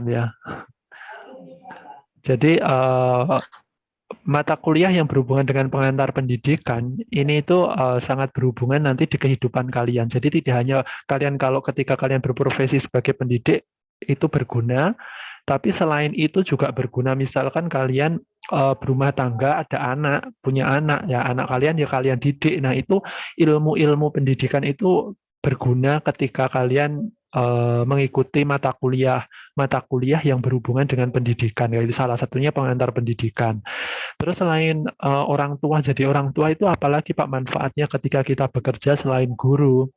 ya. Jadi mata kuliah yang berhubungan dengan pengantar pendidikan ini itu sangat berhubungan nanti di kehidupan kalian. Jadi tidak hanya kalian kalau ketika kalian berprofesi sebagai pendidik itu berguna, tapi selain itu juga berguna. Misalkan kalian berumah tangga, ada anak, punya anak, ya anak kalian ya kalian didik. Nah itu ilmu-ilmu pendidikan itu berguna ketika kalian mengikuti mata kuliah yang berhubungan dengan pendidikan. Yaitu salah satunya pengantar pendidikan. Terus selain orang tua, jadi orang tua itu apalagi Pak manfaatnya ketika kita bekerja selain guru?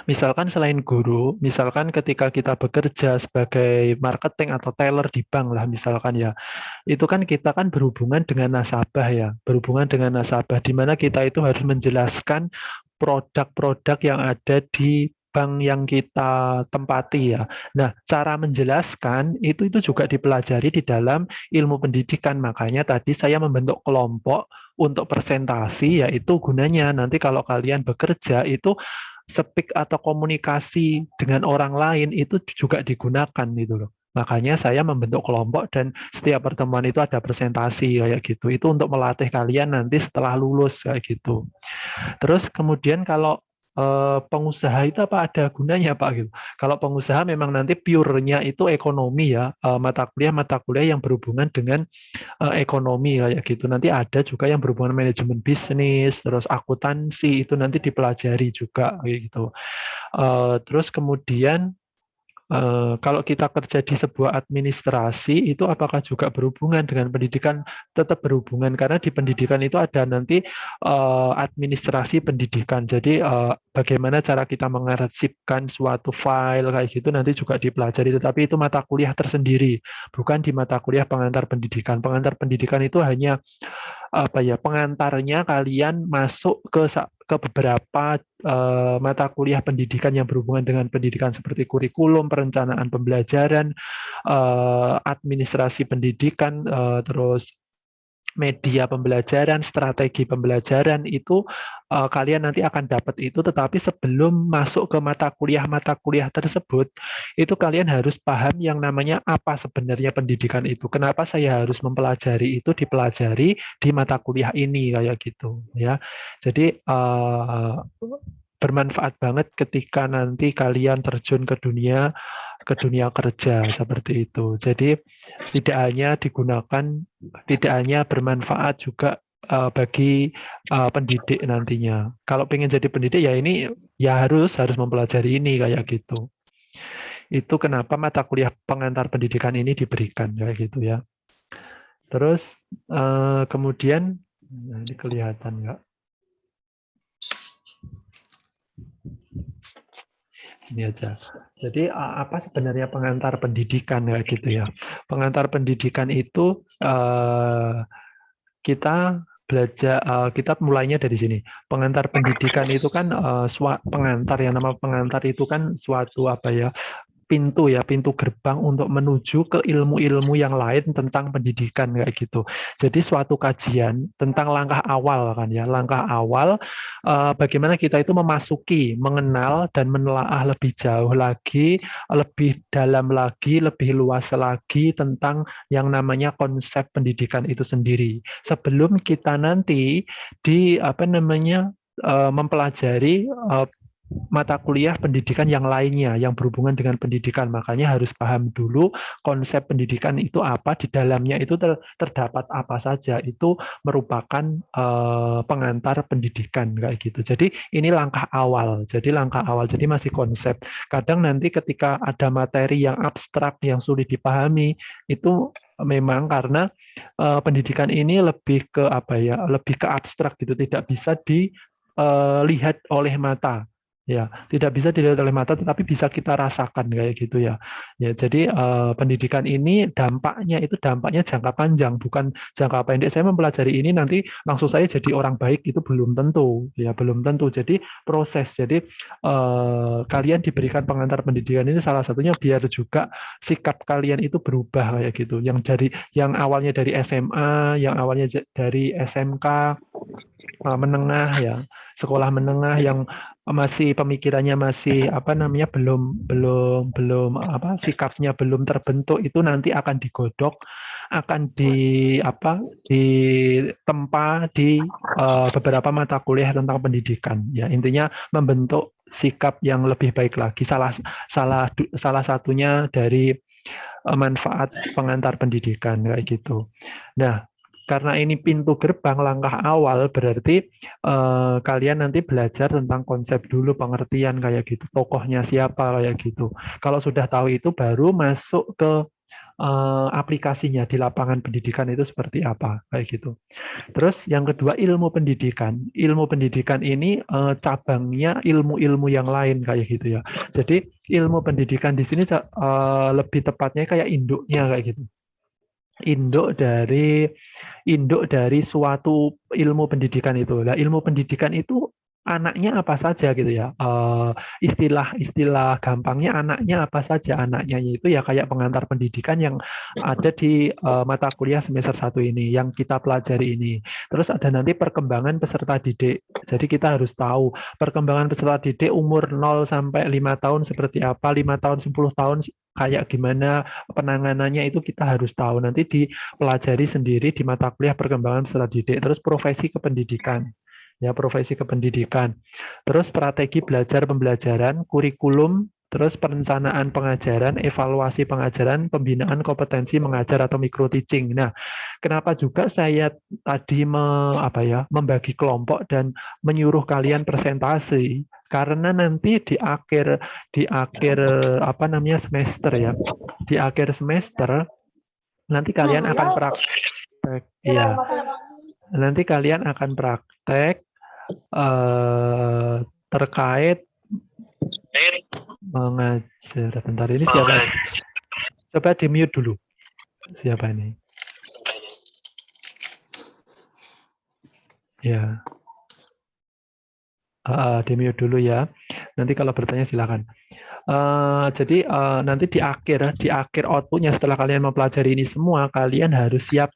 Misalkan selain guru, misalkan ketika kita bekerja sebagai marketing atau teller di bank lah misalkan ya, itu kan kita kan berhubungan dengan nasabah ya, berhubungan dengan nasabah di mana kita itu harus menjelaskan produk-produk yang ada di bank yang kita tempati ya. Nah, cara menjelaskan itu juga dipelajari di dalam ilmu pendidikan. Makanya tadi saya membentuk kelompok untuk presentasi, yaitu gunanya nanti kalau kalian bekerja itu speak atau komunikasi dengan orang lain itu juga digunakan gitu loh. Makanya saya membentuk kelompok dan setiap pertemuan itu ada presentasi kayak gitu. Itu untuk melatih kalian nanti setelah lulus kayak gitu. Terus kemudian kalau pengusaha itu apa ada gunanya Pak gitu. Kalau pengusaha memang nanti pure-nya itu ekonomi ya, mata kuliah yang berhubungan dengan ekonomi kayak gitu. Nanti ada juga yang berhubungan manajemen bisnis, terus akuntansi itu nanti dipelajari juga kayak gitu. Terus kemudian kalau kita kerja di sebuah administrasi itu apakah juga berhubungan dengan pendidikan? Tetap berhubungan karena di pendidikan itu ada nanti administrasi pendidikan. Jadi bagaimana cara kita mengarsipkan suatu file kayak gitu nanti juga dipelajari. Tetapi itu mata kuliah tersendiri, bukan di mata kuliah pengantar pendidikan. Pengantar pendidikan itu hanya apa ya pengantarnya kalian masuk ke beberapa mata kuliah pendidikan yang berhubungan dengan pendidikan seperti kurikulum, perencanaan pembelajaran, administrasi pendidikan, terus media pembelajaran, strategi pembelajaran itu kalian nanti akan dapat itu, tetapi sebelum masuk ke mata kuliah tersebut, itu kalian harus paham yang namanya apa sebenarnya pendidikan itu. Kenapa saya harus mempelajari itu dipelajari di mata kuliah ini kayak gitu ya. Jadi bermanfaat banget ketika nanti kalian terjun ke dunia kerja seperti itu. Jadi tidak hanya bermanfaat juga bagi pendidik nantinya. Kalau pengen jadi pendidik ya ini ya harus mempelajari ini kayak gitu. Itu kenapa mata kuliah pengantar pendidikan ini diberikan kayak gitu ya. Terus kemudian ini kelihatan nggak? Ini aja. Jadi apa sebenarnya pengantar pendidikan kayak gitu ya? Pengantar pendidikan itu kita belajar kita mulainya dari sini. Pengantar pendidikan itu kan pengantar yang nama pengantar itu kan suatu apa ya? Pintu gerbang untuk menuju ke ilmu-ilmu yang lain tentang pendidikan kayak gitu. Jadi suatu kajian tentang langkah awal kan ya, langkah awal bagaimana kita itu memasuki, mengenal dan menelaah lebih jauh lagi, lebih dalam lagi, lebih luas lagi tentang yang namanya konsep pendidikan itu sendiri. Sebelum kita nanti di apa namanya mempelajari mata kuliah pendidikan yang lainnya yang berhubungan dengan pendidikan. Makanya harus paham dulu konsep pendidikan itu apa, di dalamnya itu terdapat apa saja. Itu merupakan pengantar pendidikan kayak gitu. Jadi ini langkah awal. Jadi masih konsep. Kadang nanti ketika ada materi yang abstrak yang sulit dipahami itu memang karena pendidikan ini lebih ke apa ya, lebih ke abstrak gitu, tidak bisa dilihat oleh mata. Ya, tidak bisa dilihat oleh mata, tetapi bisa kita rasakan kayak gitu ya. Ya, jadi pendidikan ini dampaknya jangka panjang, bukan jangka pendek. Saya mempelajari ini nanti langsung saya jadi orang baik itu belum tentu, ya belum tentu. Jadi proses. Jadi kalian diberikan pengantar pendidikan ini salah satunya biar juga sikap kalian itu berubah kayak gitu. Yang awalnya dari SMA, yang awalnya dari SMK, menengah ya, sekolah menengah yang masih pemikirannya masih apa namanya belum belum belum apa sikapnya belum terbentuk, itu nanti akan digodok, akan ditempa di beberapa mata kuliah tentang pendidikan ya, intinya membentuk sikap yang lebih baik lagi, salah salah salah satunya dari manfaat pengantar pendidikan kayak gitu. Nah, karena ini pintu gerbang langkah awal, berarti kalian nanti belajar tentang konsep dulu, pengertian kayak gitu, tokohnya siapa kayak gitu. Kalau sudah tahu itu baru masuk ke aplikasinya di lapangan pendidikan itu seperti apa kayak gitu. Terus yang kedua ilmu pendidikan. Ilmu pendidikan ini cabangnya ilmu-ilmu yang lain kayak gitu ya. Jadi ilmu pendidikan di sini lebih tepatnya kayak induknya kayak gitu. Induk dari suatu ilmu pendidikan itu. Nah, ilmu pendidikan itu anaknya apa saja gitu ya. Istilah-istilah gampangnya anaknya apa saja. Anaknya itu ya kayak pengantar pendidikan yang ada di mata kuliah semester 1 ini, yang kita pelajari ini. Terus ada nanti perkembangan peserta didik. Jadi kita harus tahu perkembangan peserta didik umur 0 sampai 5 tahun seperti apa, 5 tahun, 10 tahun kayak gimana penanganannya, itu kita harus tahu. Nanti dipelajari sendiri di mata kuliah perkembangan peserta didik. Terus profesi kependidikan. Ya, profesi kependidikan. Terus strategi belajar pembelajaran, kurikulum, terus perencanaan pengajaran, evaluasi pengajaran, pembinaan kompetensi mengajar atau micro teaching. Nah, kenapa juga saya tadi membagi kelompok dan menyuruh kalian presentasi? Karena nanti di akhir apa namanya semester ya, di akhir semester nanti kalian akan praktek, ya. Nanti kalian akan praktek terkait mengajar. Bentar, ini siapa? Coba di mute dulu. Siapa ini? Ya. Di mute dulu ya. Nanti kalau bertanya silakan. Jadi nanti di akhir outputnya setelah kalian mempelajari ini semua, kalian harus siap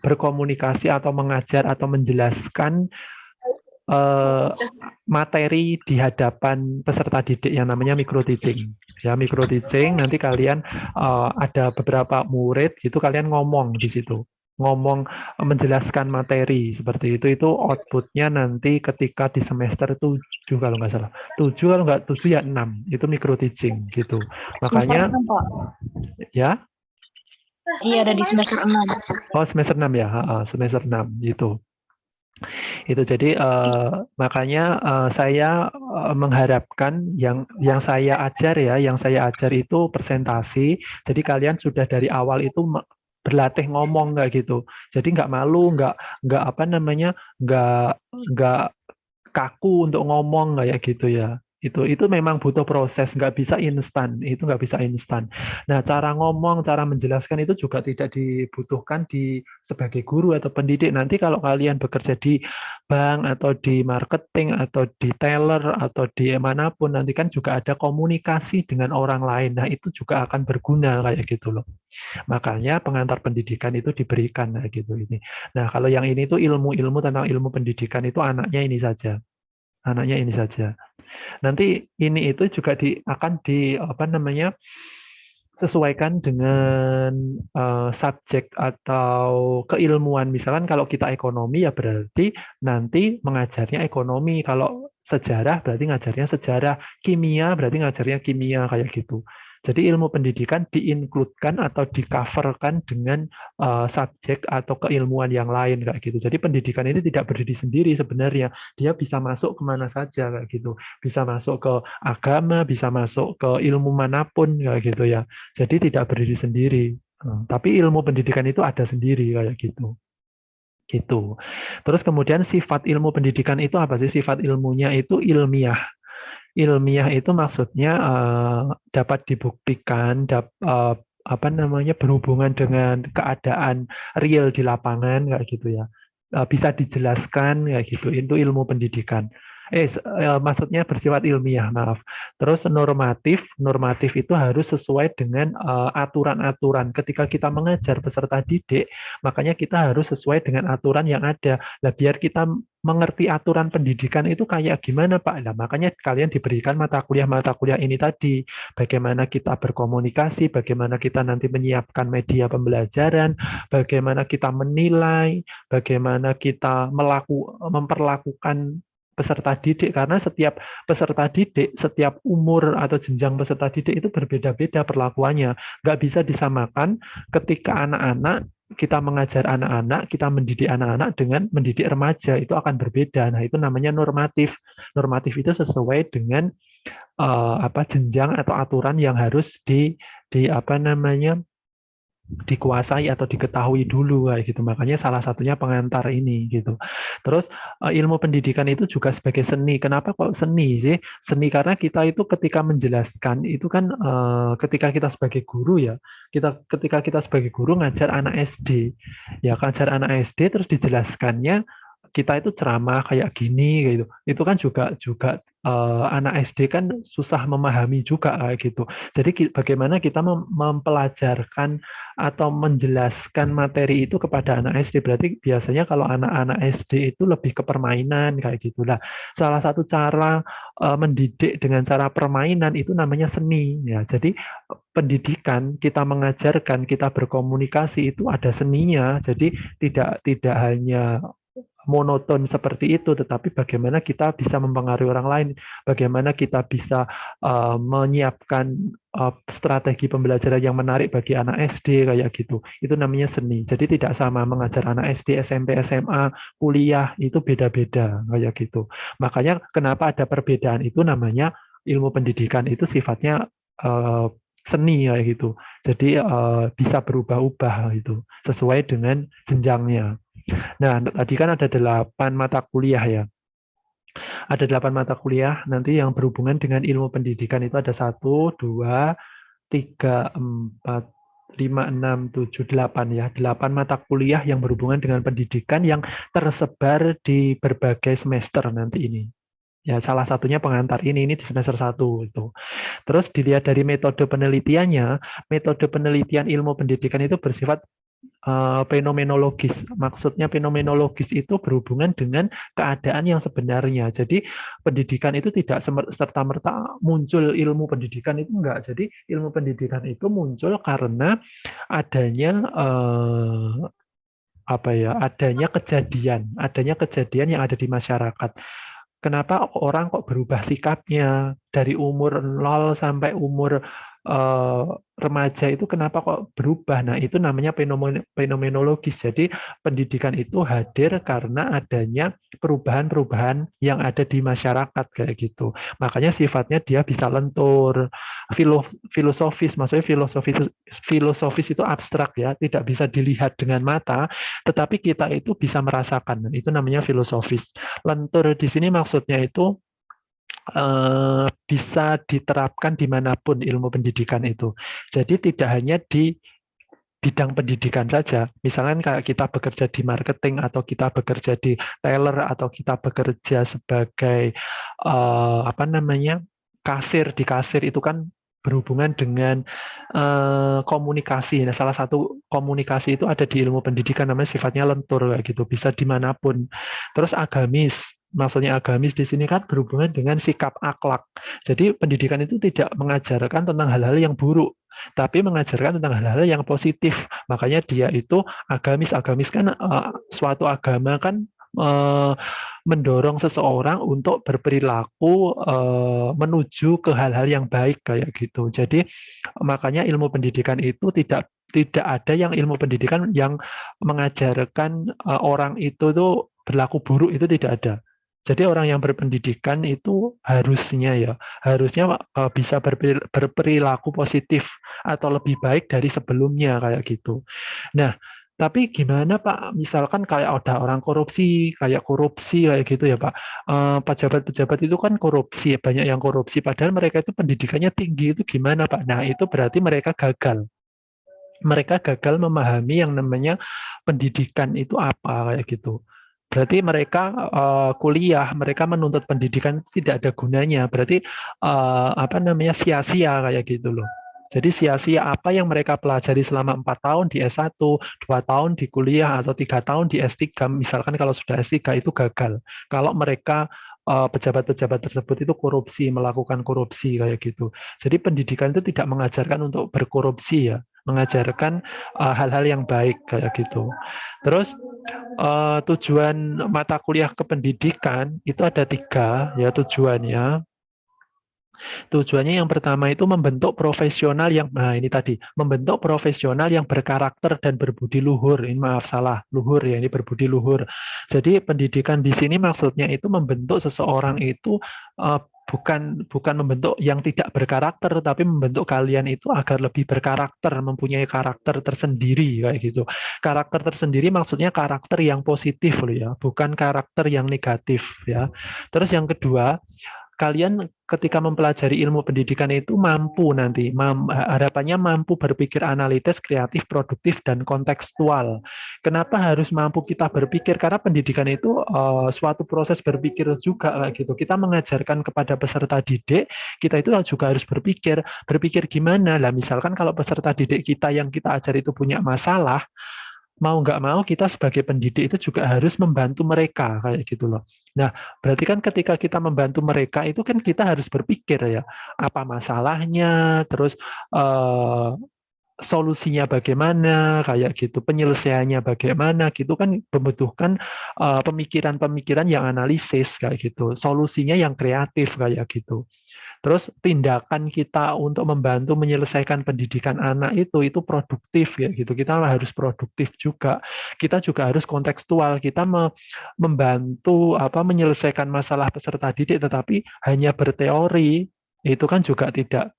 berkomunikasi atau mengajar atau menjelaskan materi di hadapan peserta didik yang namanya micro teaching. Ya, micro teaching nanti kalian ada beberapa murid gitu, kalian ngomong di situ. Ngomong menjelaskan materi seperti itu outputnya nanti ketika di semester 7 kalau nggak salah. 7 kalau nggak 7 ya 6. Itu micro teaching gitu. Makanya ya. Iya, ada di semester 6. Oh, semester 6 ya. Semester 6 gitu. Itu jadi makanya saya mengharapkan yang saya ajar ya, yang saya ajar itu presentasi. Jadi kalian sudah dari awal itu berlatih ngomong nggak gitu. Jadi nggak malu, nggak apa namanya, nggak kaku untuk ngomong kayak gitu ya. Itu memang butuh proses, nggak bisa instan. Itu nggak bisa instan. Nah, cara ngomong, cara menjelaskan itu juga tidak dibutuhkan sebagai guru atau pendidik. Nanti kalau kalian bekerja di bank atau di marketing atau di teller atau di manapun, nanti kan juga ada komunikasi dengan orang lain. Nah, itu juga akan berguna kayak gitu loh. Makanya pengantar pendidikan itu diberikan kayak gitu ini. Nah, kalau yang ini tuh ilmu-ilmu tentang ilmu pendidikan itu anaknya ini saja. Anaknya ini saja. Nanti ini itu juga akan sesuaikan dengan subjek atau keilmuan. Misalkan kalau kita ekonomi ya berarti nanti mengajarnya ekonomi. Kalau sejarah berarti ngajarnya sejarah. Kimia berarti ngajarnya kimia kayak gitu. Jadi ilmu pendidikan diinkludkan atau di-coverkan dengan subjek atau keilmuan yang lain kayak gitu. Jadi pendidikan ini tidak berdiri sendiri sebenarnya. Dia bisa masuk kemana saja kayak gitu. Bisa masuk ke agama, bisa masuk ke ilmu manapun kayak gitu ya. Jadi tidak berdiri sendiri. Tapi ilmu pendidikan itu ada sendiri kayak gitu. Gitu. Terus kemudian sifat ilmu pendidikan itu apa sih? Sifat ilmunya itu ilmiah. Ilmiah itu maksudnya dapat dibuktikan, berhubungan dengan keadaan real di lapangan kayak gitu ya. Bisa dijelaskan kayak gitu. Itu ilmu pendidikan. Maksudnya bersifat ilmiah, maaf. Terus normatif itu harus sesuai dengan aturan-aturan. Ketika kita mengajar peserta didik, makanya kita harus sesuai dengan aturan yang ada. Nah, biar kita mengerti aturan pendidikan itu kayak gimana, Pak. Nah, makanya kalian diberikan mata kuliah ini tadi. Bagaimana kita berkomunikasi, bagaimana kita nanti menyiapkan media pembelajaran, bagaimana kita menilai, bagaimana kita memperlakukan peserta didik, karena setiap peserta didik, setiap umur atau jenjang peserta didik itu berbeda-beda perlakuannya. Nggak bisa disamakan ketika anak-anak, kita mengajar anak-anak, kita mendidik anak-anak dengan mendidik remaja, itu akan berbeda. Nah, itu namanya normatif. Normatif itu sesuai dengan jenjang atau aturan yang harus di apa namanya dikuasai atau diketahui dulu kayak gitu. Makanya salah satunya pengantar ini gitu. Terus ilmu pendidikan itu juga sebagai seni. Kenapa kok seni sih? Seni karena kita itu ketika menjelaskan itu kan ketika kita sebagai guru ya, ketika kita sebagai guru ngajar anak SD. Ya, ngajar anak SD terus dijelaskannya kita itu ceramah kayak gini gitu. Itu kan juga anak SD kan susah memahami juga kayak gitu. Jadi bagaimana kita mempelajarkan atau menjelaskan materi itu kepada anak SD. Berarti biasanya kalau anak-anak SD itu lebih ke permainan kayak gitulah. Salah satu cara mendidik dengan cara permainan itu namanya seni ya. Jadi pendidikan, kita mengajarkan, kita berkomunikasi itu ada seninya. Jadi tidak hanya monoton seperti itu, tetapi bagaimana kita bisa mempengaruhi orang lain, bagaimana kita bisa menyiapkan strategi pembelajaran yang menarik bagi anak SD kayak gitu. Itu namanya seni. Jadi tidak sama mengajar anak SD, SMP, SMA, kuliah itu beda-beda kayak gitu. Makanya kenapa ada perbedaan itu namanya ilmu pendidikan itu sifatnya seni kayak gitu. Jadi bisa berubah-ubah gitu sesuai dengan jenjangnya. Nah, tadi kan ada 8 mata kuliah ya. Ada 8 mata kuliah nanti yang berhubungan dengan ilmu pendidikan itu ada 1, 2, 3, 4, 5, 6, 7, 8 ya. 8 mata kuliah yang berhubungan dengan pendidikan yang tersebar di berbagai semester nanti ini. Ya, salah satunya pengantar ini di semester 1 itu. Terus dilihat dari metode penelitiannya, metode penelitian ilmu pendidikan itu bersifat fenomenologis. Maksudnya fenomenologis itu berhubungan dengan keadaan yang sebenarnya. Jadi pendidikan itu tidak serta-merta muncul ilmu pendidikan itu enggak. Jadi ilmu pendidikan itu muncul karena adanya adanya kejadian yang ada di masyarakat. Kenapa orang kok berubah sikapnya dari umur 0 sampai umur remaja itu kenapa kok berubah? Nah, itu namanya fenomenologis. Jadi pendidikan itu hadir karena adanya perubahan-perubahan yang ada di masyarakat kayak gitu. Makanya sifatnya dia bisa lentur, filosofis. Maksudnya filosofis itu abstrak ya, tidak bisa dilihat dengan mata, tetapi kita itu bisa merasakan. Itu namanya filosofis. Lentur di sini maksudnya itu bisa diterapkan dimanapun ilmu pendidikan itu. Jadi tidak hanya di bidang pendidikan saja. Misalnya kayak kita bekerja di marketing atau kita bekerja di teller atau kita bekerja sebagai kasir di kasir itu kan berhubungan dengan komunikasi. Nah, salah satu komunikasi itu ada di ilmu pendidikan namanya sifatnya lentur kayak gitu, bisa dimanapun. Terus agamis. Maksudnya agamis di sini kan berhubungan dengan sikap akhlak. Jadi pendidikan itu tidak mengajarkan tentang hal-hal yang buruk, tapi mengajarkan tentang hal-hal yang positif. Makanya dia itu agamis. Agamis kan suatu agama kan mendorong seseorang untuk berperilaku menuju ke hal-hal yang baik kayak gitu. Jadi makanya ilmu pendidikan itu tidak ada yang ilmu pendidikan yang mengajarkan orang itu tuh berlaku buruk, itu tidak ada. Jadi orang yang berpendidikan itu harusnya bisa berperilaku positif atau lebih baik dari sebelumnya kayak gitu. Nah, tapi gimana Pak? Misalkan kayak ada orang korupsi kayak gitu ya Pak. Pejabat-pejabat itu kan korupsi, banyak yang korupsi. Padahal mereka itu pendidikannya tinggi, itu gimana Pak? Nah, itu berarti mereka gagal. Mereka gagal memahami yang namanya pendidikan itu apa kayak gitu. Berarti mereka kuliah, mereka menuntut pendidikan tidak ada gunanya. Berarti apa namanya sia-sia kayak gitu loh. Jadi sia-sia apa yang mereka pelajari selama 4 tahun di S1, 2 tahun di kuliah, atau 3 tahun di S3, misalkan kalau sudah S3 itu gagal. Kalau mereka pejabat-pejabat tersebut itu korupsi, melakukan korupsi kayak gitu. Jadi pendidikan itu tidak mengajarkan untuk berkorupsi ya, mengajarkan hal-hal yang baik kayak gitu. Terus tujuan mata kuliah kependidikan itu ada 3 ya tujuannya. Tujuannya yang pertama itu membentuk profesional yang, nah ini tadi, membentuk profesional yang berkarakter dan berbudi luhur. Ini maaf salah, luhur ya, ini berbudi luhur. Jadi pendidikan di sini maksudnya itu membentuk seseorang itu bukan membentuk yang tidak berkarakter, tapi membentuk kalian itu agar lebih berkarakter, mempunyai karakter tersendiri kayak gitu. Karakter tersendiri maksudnya karakter yang positif loh ya, bukan karakter yang negatif ya. Terus yang kedua, kalian ketika mempelajari ilmu pendidikan itu mampu nanti, harapannya mampu berpikir analitis, kreatif, produktif, dan kontekstual. Kenapa harus mampu kita berpikir? Karena pendidikan itu suatu proses berpikir juga kayak gitu. Kita mengajarkan kepada peserta didik, kita itu juga harus berpikir gimana lah. Misalkan kalau peserta didik kita yang kita ajar itu punya masalah, mau nggak mau kita sebagai pendidik itu juga harus membantu mereka kayak gitu loh. Nah, berarti kan ketika kita membantu mereka itu kan kita harus berpikir ya, apa masalahnya, terus eh, solusinya bagaimana, kayak gitu, penyelesaiannya bagaimana, gitu kan membutuhkan pemikiran-pemikiran yang analisis kayak gitu, solusinya yang kreatif kayak gitu. Terus tindakan kita untuk membantu menyelesaikan pendidikan anak itu produktif ya gitu. Kita harus produktif juga. Kita juga harus kontekstual. Kita membantu menyelesaikan masalah peserta didik, tetapi hanya berteori itu kan juga tidak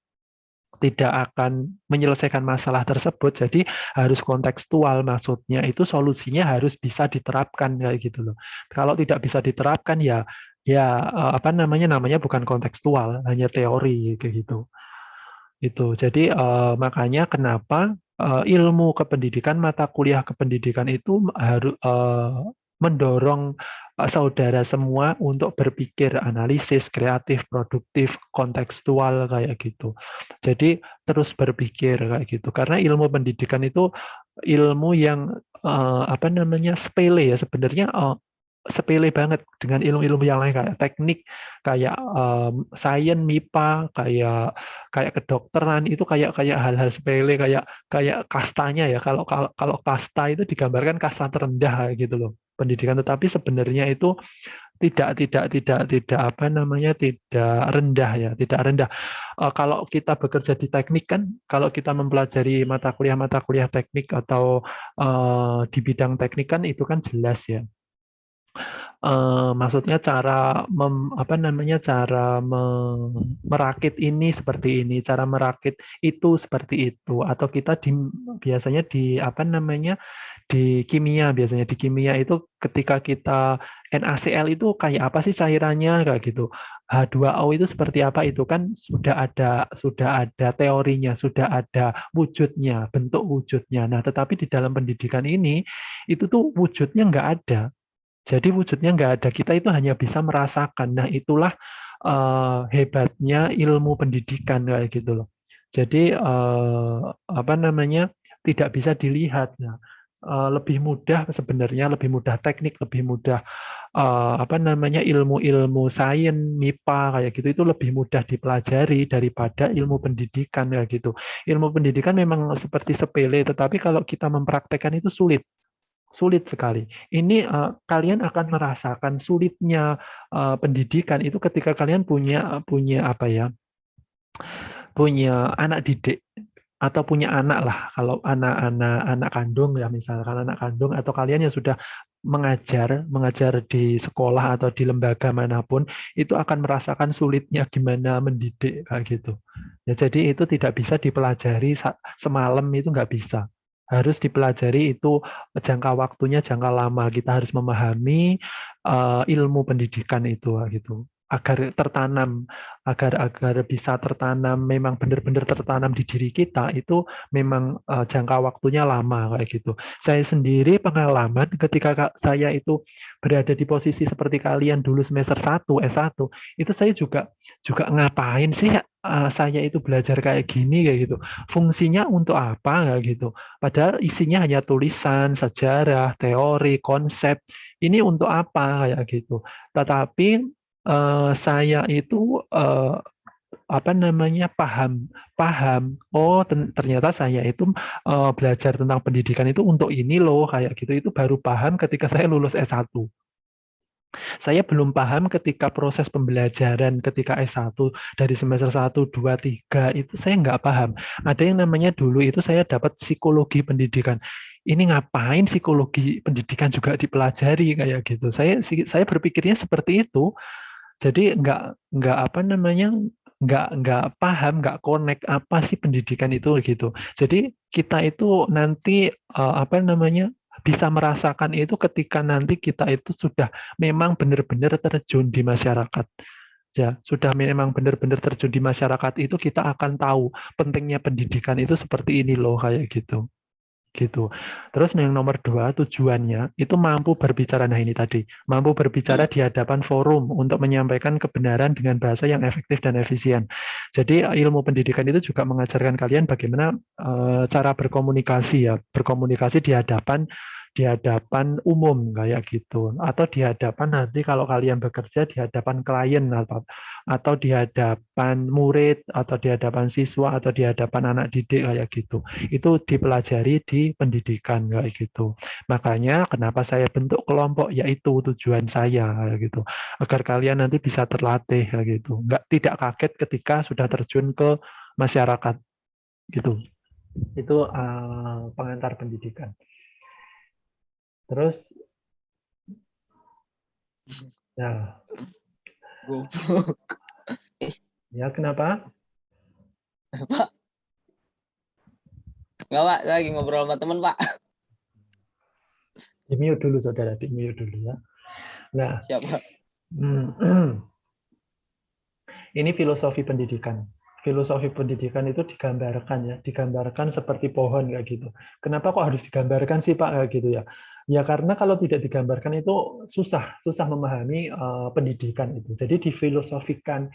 akan menyelesaikan masalah tersebut. Jadi harus kontekstual, maksudnya itu solusinya harus bisa diterapkan kayak gitu loh. Kalau tidak bisa diterapkan namanya bukan kontekstual, hanya teori kayak gitu. Itu. Jadi makanya kenapa ilmu kependidikan, mata kuliah kependidikan itu harus mendorong saudara semua untuk berpikir analisis, kreatif, produktif, kontekstual kayak gitu. Jadi terus berpikir kayak gitu. Karena ilmu pendidikan itu ilmu yang sepele ya sebenarnya, sepele banget dengan ilmu-ilmu yang lain kayak teknik, kayak sains, MIPA, kayak kayak kedokteran itu kayak kayak hal-hal sepele, kayak kayak kastanya ya. Kalau kalau kalau kasta itu digambarkan kasta terendah gitu loh pendidikan, tetapi sebenarnya itu tidak tidak rendah ya, tidak rendah. Kalau kita bekerja di teknik kan, kalau kita mempelajari mata kuliah teknik atau di bidang teknik kan itu kan jelas ya. Maksudnya cara merakit ini seperti ini, cara merakit itu seperti itu, atau kita biasanya di kimia, biasanya di kimia itu ketika kita NaCl itu kayak apa sih cairannya kayak gitu. H2O itu seperti apa, itu kan sudah ada teorinya, sudah ada wujudnya, bentuk wujudnya. Nah, tetapi di dalam pendidikan ini itu tuh wujudnya nggak ada. Jadi wujudnya nggak ada, kita itu hanya bisa merasakan. Nah, itulah hebatnya ilmu pendidikan kayak gitu loh. Jadi tidak bisa dilihat. Nah, lebih mudah sebenarnya, lebih mudah teknik, lebih mudah ilmu-ilmu sains, MIPA kayak gitu, itu lebih mudah dipelajari daripada ilmu pendidikan kayak gitu. Ilmu pendidikan memang seperti sepele, tetapi kalau kita mempraktekkan itu sulit sekali. Ini kalian akan merasakan sulitnya pendidikan itu ketika kalian punya anak didik atau punya anak lah. Kalau anak kandung ya, misalkan anak kandung, atau kalian yang sudah mengajar di sekolah atau di lembaga manapun, itu akan merasakan sulitnya gimana mendidik kayak gitu. Ya, jadi itu tidak bisa dipelajari semalam, itu nggak bisa. Harus dipelajari itu jangka waktunya jangka lama. Kita harus memahami ilmu pendidikan itu gitu. agar tertanam, agar bisa tertanam, memang benar-benar tertanam di diri kita, itu memang jangka waktunya lama kayak gitu. Saya sendiri pengalaman ketika saya itu berada di posisi seperti kalian dulu semester 1 S1, itu saya juga ngapain sih saya itu belajar kayak gini kayak gitu. Fungsinya untuk apa kayak gitu. Padahal isinya hanya tulisan, sejarah, teori, konsep. Ini untuk apa kayak gitu. Tetapi saya itu apa namanya paham paham oh ternyata saya itu belajar tentang pendidikan itu untuk ini loh kayak gitu, itu baru paham ketika saya lulus S1. Saya belum paham ketika proses pembelajaran ketika S1 dari semester 1, 2, 3 itu saya nggak paham. Ada yang namanya dulu itu saya dapat psikologi pendidikan. Ini ngapain psikologi pendidikan juga dipelajari kayak gitu. Saya berpikirnya seperti itu. Jadi nggak apa namanya nggak paham, nggak connect apa sih pendidikan itu gitu. Jadi kita itu nanti apa namanya bisa merasakan itu ketika nanti kita itu sudah memang benar-benar terjun di masyarakat. Ya, sudah memang benar-benar terjun di masyarakat itu kita akan tahu pentingnya pendidikan itu seperti ini loh kayak gitu. Gitu. Terus yang nomor 2, tujuannya itu mampu berbicara. Nah ini tadi, mampu berbicara di hadapan forum untuk menyampaikan kebenaran dengan bahasa yang efektif dan efisien. Jadi ilmu pendidikan itu juga mengajarkan kalian bagaimana cara berkomunikasi ya, berkomunikasi di hadapan umum kayak gitu, atau di hadapan nanti kalau kalian bekerja di hadapan klien atau di hadapan murid atau di hadapan siswa atau di hadapan anak didik kayak gitu. Itu dipelajari di pendidikan kayak gitu. Makanya kenapa saya bentuk kelompok, yaitu tujuan saya kayak gitu, agar kalian nanti bisa terlatih kayak gitu, tidak kaget ketika sudah terjun ke masyarakat gitu. Itu pengantar pendidikan. Terus ya ya kenapa Pak? Enggak, Pak. Lagi ngobrol sama teman, Pak. di mute dulu saudara, di mute dulu ya. Nah, Siapa? Ini filosofi pendidikan. Filosofi pendidikan itu digambarkan seperti pohon kayak gitu. Kenapa kok harus digambarkan sih Pak kayak gitu ya? Ya karena kalau tidak digambarkan itu susah memahami pendidikan itu. Jadi difilosofikan,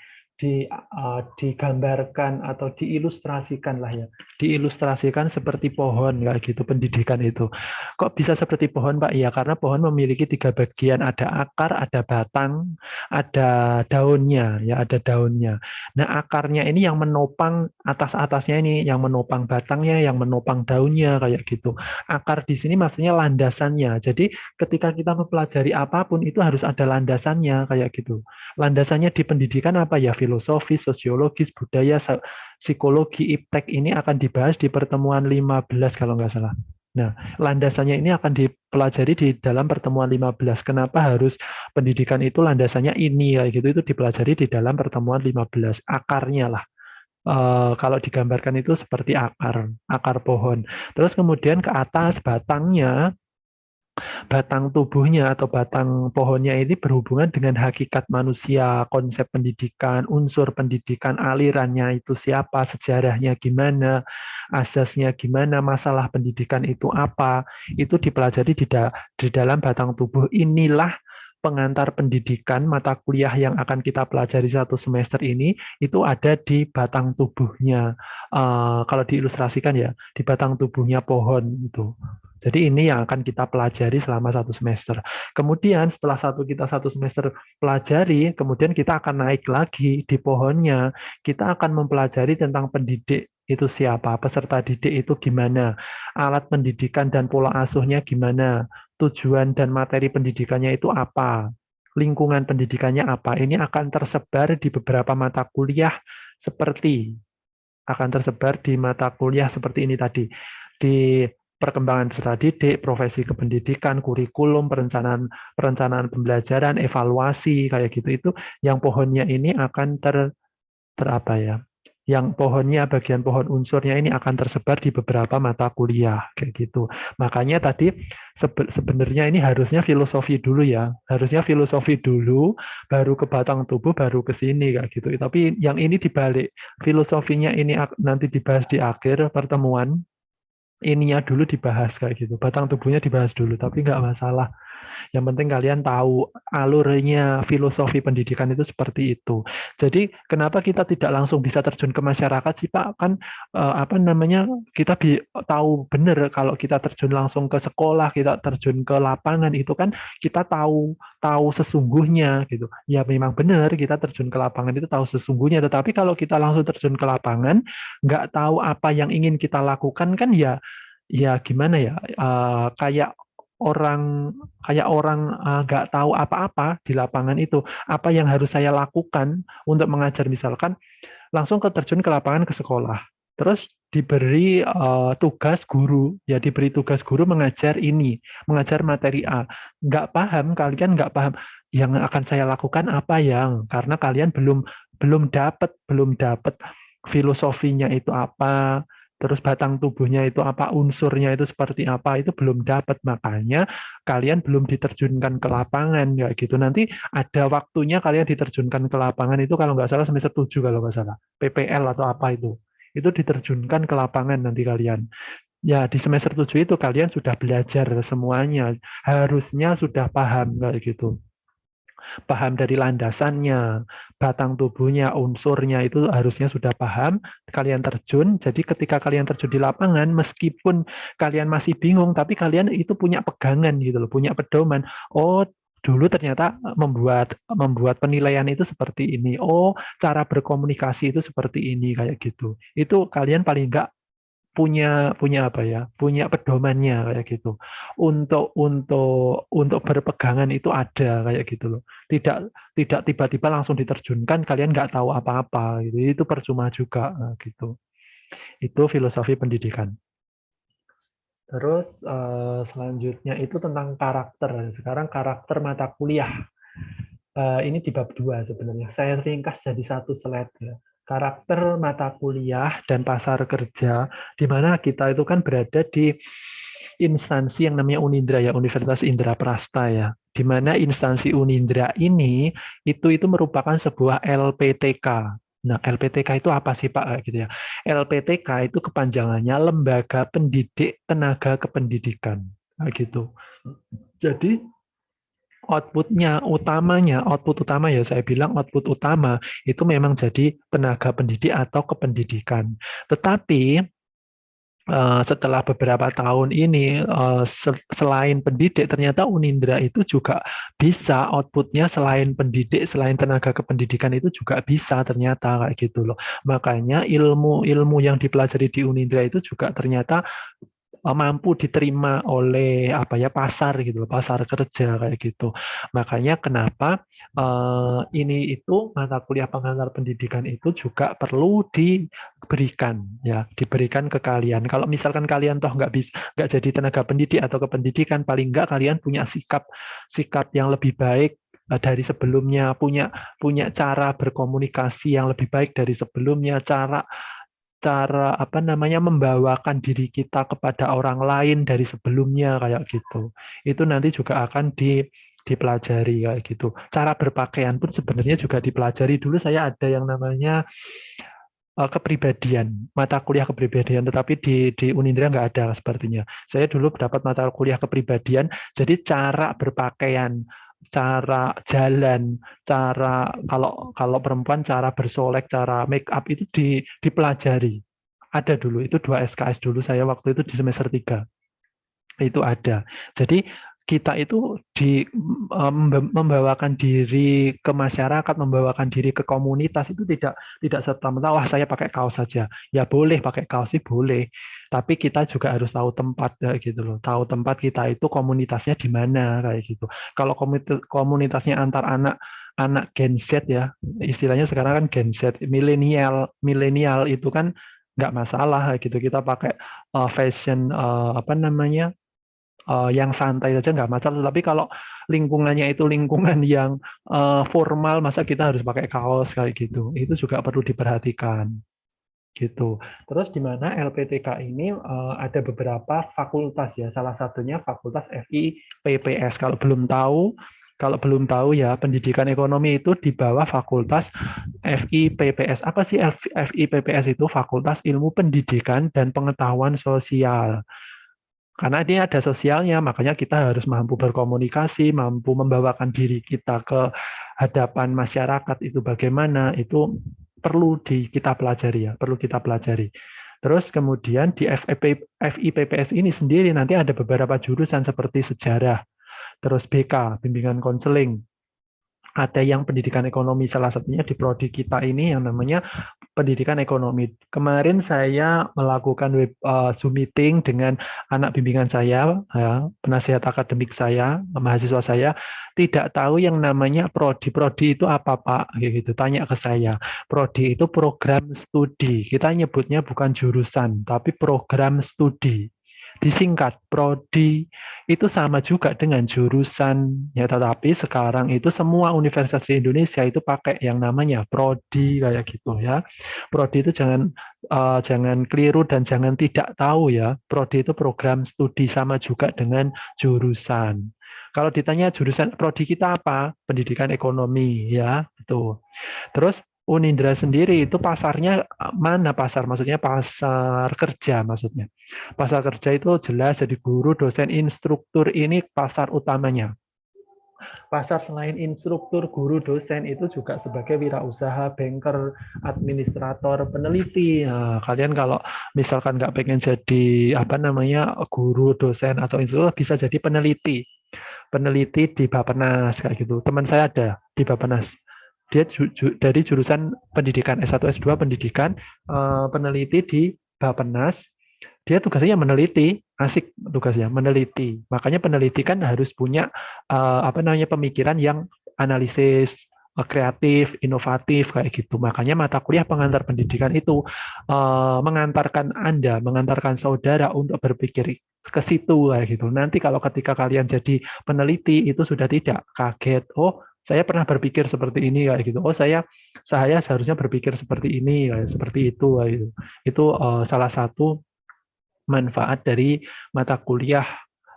digambarkan atau diilustrasikan lah ya. Diilustrasikan seperti pohon kayak gitu pendidikan itu. Kok bisa seperti pohon Pak? Ya karena pohon memiliki 3 bagian, ada akar, ada batang, ada daunnya, ya ada daunnya. Nah, akarnya ini yang menopang atas-atasnya ini, yang menopang batangnya, yang menopang daunnya kayak gitu. Akar di sini maksudnya landasannya. Jadi, ketika kita mempelajari apapun itu harus ada landasannya kayak gitu. Landasannya di pendidikan apa ya? Filosofis, sosiologis, budaya, psikologi, iptek ini akan dibahas di pertemuan 15 kalau nggak salah. Nah, landasannya ini akan dipelajari di dalam pertemuan 15. Kenapa harus pendidikan itu landasannya ini kayak gitu, itu dipelajari di dalam pertemuan 15. Akarnya lah. Kalau digambarkan itu seperti akar pohon. Terus kemudian ke atas batangnya, batang tubuhnya atau batang pohonnya ini berhubungan dengan hakikat manusia, konsep pendidikan, unsur pendidikan, alirannya itu siapa, sejarahnya gimana, asasnya gimana, masalah pendidikan itu apa, itu dipelajari di dalam batang tubuh. Inilah pengantar pendidikan mata kuliah yang akan kita pelajari 1 semester ini, itu ada di batang tubuhnya. Kalau diilustrasikan ya, di batang tubuhnya pohon itu. Jadi ini yang akan kita pelajari selama 1 semester. Kemudian setelah kita 1 semester pelajari, kemudian kita akan naik lagi di pohonnya. Kita akan mempelajari tentang pendidik itu siapa, peserta didik itu gimana, alat pendidikan dan pola asuhnya gimana, tujuan dan materi pendidikannya itu apa, lingkungan pendidikannya apa. Ini akan tersebar di beberapa mata kuliah seperti ini tadi. Di perkembangan peserta didik, profesi kependidikan, kurikulum, perencanaan pembelajaran, evaluasi kayak gitu, itu yang pohonnya ini akan apa ya? yang pohonnya, bagian pohon unsurnya ini akan tersebar di beberapa mata kuliah kayak gitu. Makanya tadi sebenarnya ini harusnya filosofi dulu ya, harusnya filosofi dulu, baru ke batang tubuh, baru ke sini kayak gitu. Tapi yang ini dibalik, filosofinya ini nanti dibahas di akhir pertemuan, ininya dulu dibahas kayak gitu, batang tubuhnya dibahas dulu, tapi nggak masalah. Yang penting kalian tahu alurnya filosofi pendidikan itu seperti itu. Jadi kenapa kita tidak langsung bisa terjun ke masyarakat sih Pak? Kan apa namanya, kita tahu benar kalau kita terjun langsung ke sekolah, kita terjun ke lapangan itu kan kita tahu tahu sesungguhnya gitu. Ya memang benar kita terjun ke lapangan itu tahu sesungguhnya. Tetapi kalau kita langsung terjun ke lapangan, nggak tahu apa yang ingin kita lakukan kan ya gimana ya, orang orang nggak tahu apa-apa di lapangan itu, apa yang harus saya lakukan untuk mengajar, misalkan langsung terjun ke lapangan ke sekolah, terus diberi tugas guru, ya diberi tugas guru mengajar ini, mengajar materi A, nggak paham, kalian nggak paham yang akan saya lakukan apa, yang karena kalian belum dapat filosofinya itu apa, terus batang tubuhnya itu apa, unsurnya itu seperti apa, itu belum dapat, makanya kalian belum diterjunkan ke lapangan ya gitu. Nanti ada waktunya kalian diterjunkan ke lapangan itu kalau nggak salah semester 7 kalau nggak salah, PPL atau apa itu diterjunkan ke lapangan nanti kalian. Ya di semester 7 itu kalian sudah belajar semuanya, harusnya sudah paham kayak gitu. Paham dari landasannya, batang tubuhnya, unsurnya itu harusnya sudah paham, kalian terjun. Jadi ketika kalian terjun di lapangan, meskipun kalian masih bingung, tapi kalian itu punya pegangan gitu loh, punya pedoman. Oh, dulu ternyata membuat penilaian itu seperti ini. Oh, cara berkomunikasi itu seperti ini kayak gitu. Itu kalian paling enggak punya apa ya, punya pedomannya kayak gitu, untuk berpegangan itu ada kayak gitu loh, tidak tiba-tiba langsung diterjunkan kalian nggak tahu apa-apa gitu, itu percuma juga gitu. Itu filosofi pendidikan. Terus selanjutnya itu tentang karakter. Sekarang karakter mata kuliah. Ini di bab 2 sebenarnya. Saya ringkas jadi satu slide ya. Karakter mata kuliah dan pasar kerja, di mana kita itu kan berada di instansi yang namanya Unindra ya, Universitas Indra Prasta ya. Di mana instansi Unindra ini itu merupakan sebuah LPTK. Nah, LPTK itu apa sih Pak? Gitu ya. LPTK itu kepanjangannya Lembaga Pendidik Tenaga Kependidikan. Gitu. Jadi output utama ya, saya bilang output utama itu memang jadi tenaga pendidik atau kependidikan. Tetapi setelah beberapa tahun ini, selain pendidik, ternyata Unindra itu juga bisa outputnya selain pendidik, selain tenaga kependidikan itu juga bisa ternyata kayak gitu loh. Makanya ilmu yang dipelajari di Unindra itu juga ternyata mampu diterima oleh apa ya, pasar gitu, pasar kerja kayak gitu. Makanya kenapa ini itu mata kuliah pengantar pendidikan itu juga perlu diberikan ke kalian. Kalau misalkan kalian toh nggak jadi tenaga pendidik atau kependidikan, paling nggak kalian punya sikap yang lebih baik dari sebelumnya, punya cara berkomunikasi yang lebih baik dari sebelumnya, cara apa namanya, membawakan diri kita kepada orang lain dari sebelumnya kayak gitu. Itu nanti juga akan dipelajari kayak gitu. Cara berpakaian pun sebenarnya juga dipelajari. Dulu saya ada yang namanya kepribadian, mata kuliah kepribadian, tetapi di Unindra nggak ada sepertinya. Saya dulu dapat mata kuliah kepribadian, jadi cara berpakaian, cara jalan, cara kalau perempuan cara bersolek, cara make up itu dipelajari. Ada dulu, itu 2 SKS dulu saya waktu itu di semester 3. Itu ada. Jadi kita itu membawakan diri ke masyarakat, membawakan diri ke komunitas itu tidak serta-merta wah saya pakai kaos saja. Ya boleh pakai kaos sih boleh, tapi kita juga harus tahu tempat ya, gitu loh. Tahu tempat kita itu komunitasnya di mana kayak gitu. Kalau komunitasnya antar anak Gen Z ya, istilahnya sekarang kan Gen Z, milenial itu kan nggak masalah gitu. Kita pakai fashion apa namanya, yang santai saja nggak masalah. Tapi kalau lingkungannya itu lingkungan yang formal, masa kita harus pakai kaos kayak gitu? Itu juga perlu diperhatikan. gitu. Terus di mana LPTK ini ada beberapa fakultas ya. Salah satunya Fakultas FI PPS. Kalau belum tahu ya, pendidikan ekonomi itu di bawah Fakultas FI PPS. Apa sih FI PPS itu? Fakultas Ilmu Pendidikan dan Pengetahuan Sosial. Karena ini ada sosialnya, makanya kita harus mampu berkomunikasi, mampu membawakan diri kita ke hadapan masyarakat itu bagaimana, itu perlu kita pelajari ya, perlu kita pelajari. Terus kemudian di FIPPS ini sendiri nanti ada beberapa jurusan seperti sejarah, terus BK, bimbingan konseling, ada yang pendidikan ekonomi, salah satunya di prodi kita ini yang namanya pendidikan ekonomi. Kemarin saya melakukan Zoom meeting dengan anak bimbingan saya, ya, penasihat akademik saya, mahasiswa saya, tidak tahu yang namanya prodi. Prodi itu apa, Pak? Gitu. Tanya ke saya. Prodi itu program studi. Kita nyebutnya bukan jurusan, tapi program studi. Disingkat, prodi itu sama juga dengan jurusan, ya, tetapi sekarang itu semua universitas di Indonesia itu pakai yang namanya prodi kayak gitu ya. Prodi itu jangan keliru dan jangan tidak tahu ya. Prodi itu program studi sama juga dengan jurusan. Kalau ditanya jurusan prodi kita apa? Pendidikan ekonomi ya, itu. Terus Unindra sendiri itu pasarnya mana pasar? Maksudnya pasar kerja maksudnya. Pasar kerja itu jelas jadi guru, dosen, instruktur ini pasar utamanya. Pasar selain instruktur, guru, dosen itu juga sebagai wirausaha, banker, administrator, peneliti. Nah, kalian kalau misalkan nggak pengen jadi apa namanya guru, dosen atau instruktur bisa jadi peneliti. Peneliti di Bappenas kayak gitu. Teman saya ada di Bappenas. Dia dari jurusan pendidikan S1 S2 pendidikan, peneliti di Bappenas. Dia tugasnya meneliti, asik tugasnya meneliti. Makanya peneliti kan harus punya apa namanya pemikiran yang analisis, kreatif, inovatif kayak gitu. Makanya mata kuliah pengantar pendidikan itu mengantarkan Anda, mengantarkan saudara untuk berpikir ke situ kayak gitu. Nanti kalau ketika kalian jadi peneliti itu sudah tidak kaget. Oh, saya pernah berpikir seperti ini kayak gitu. Oh, saya seharusnya berpikir seperti ini kayak seperti itu kayak gitu. Itu salah satu manfaat dari mata kuliah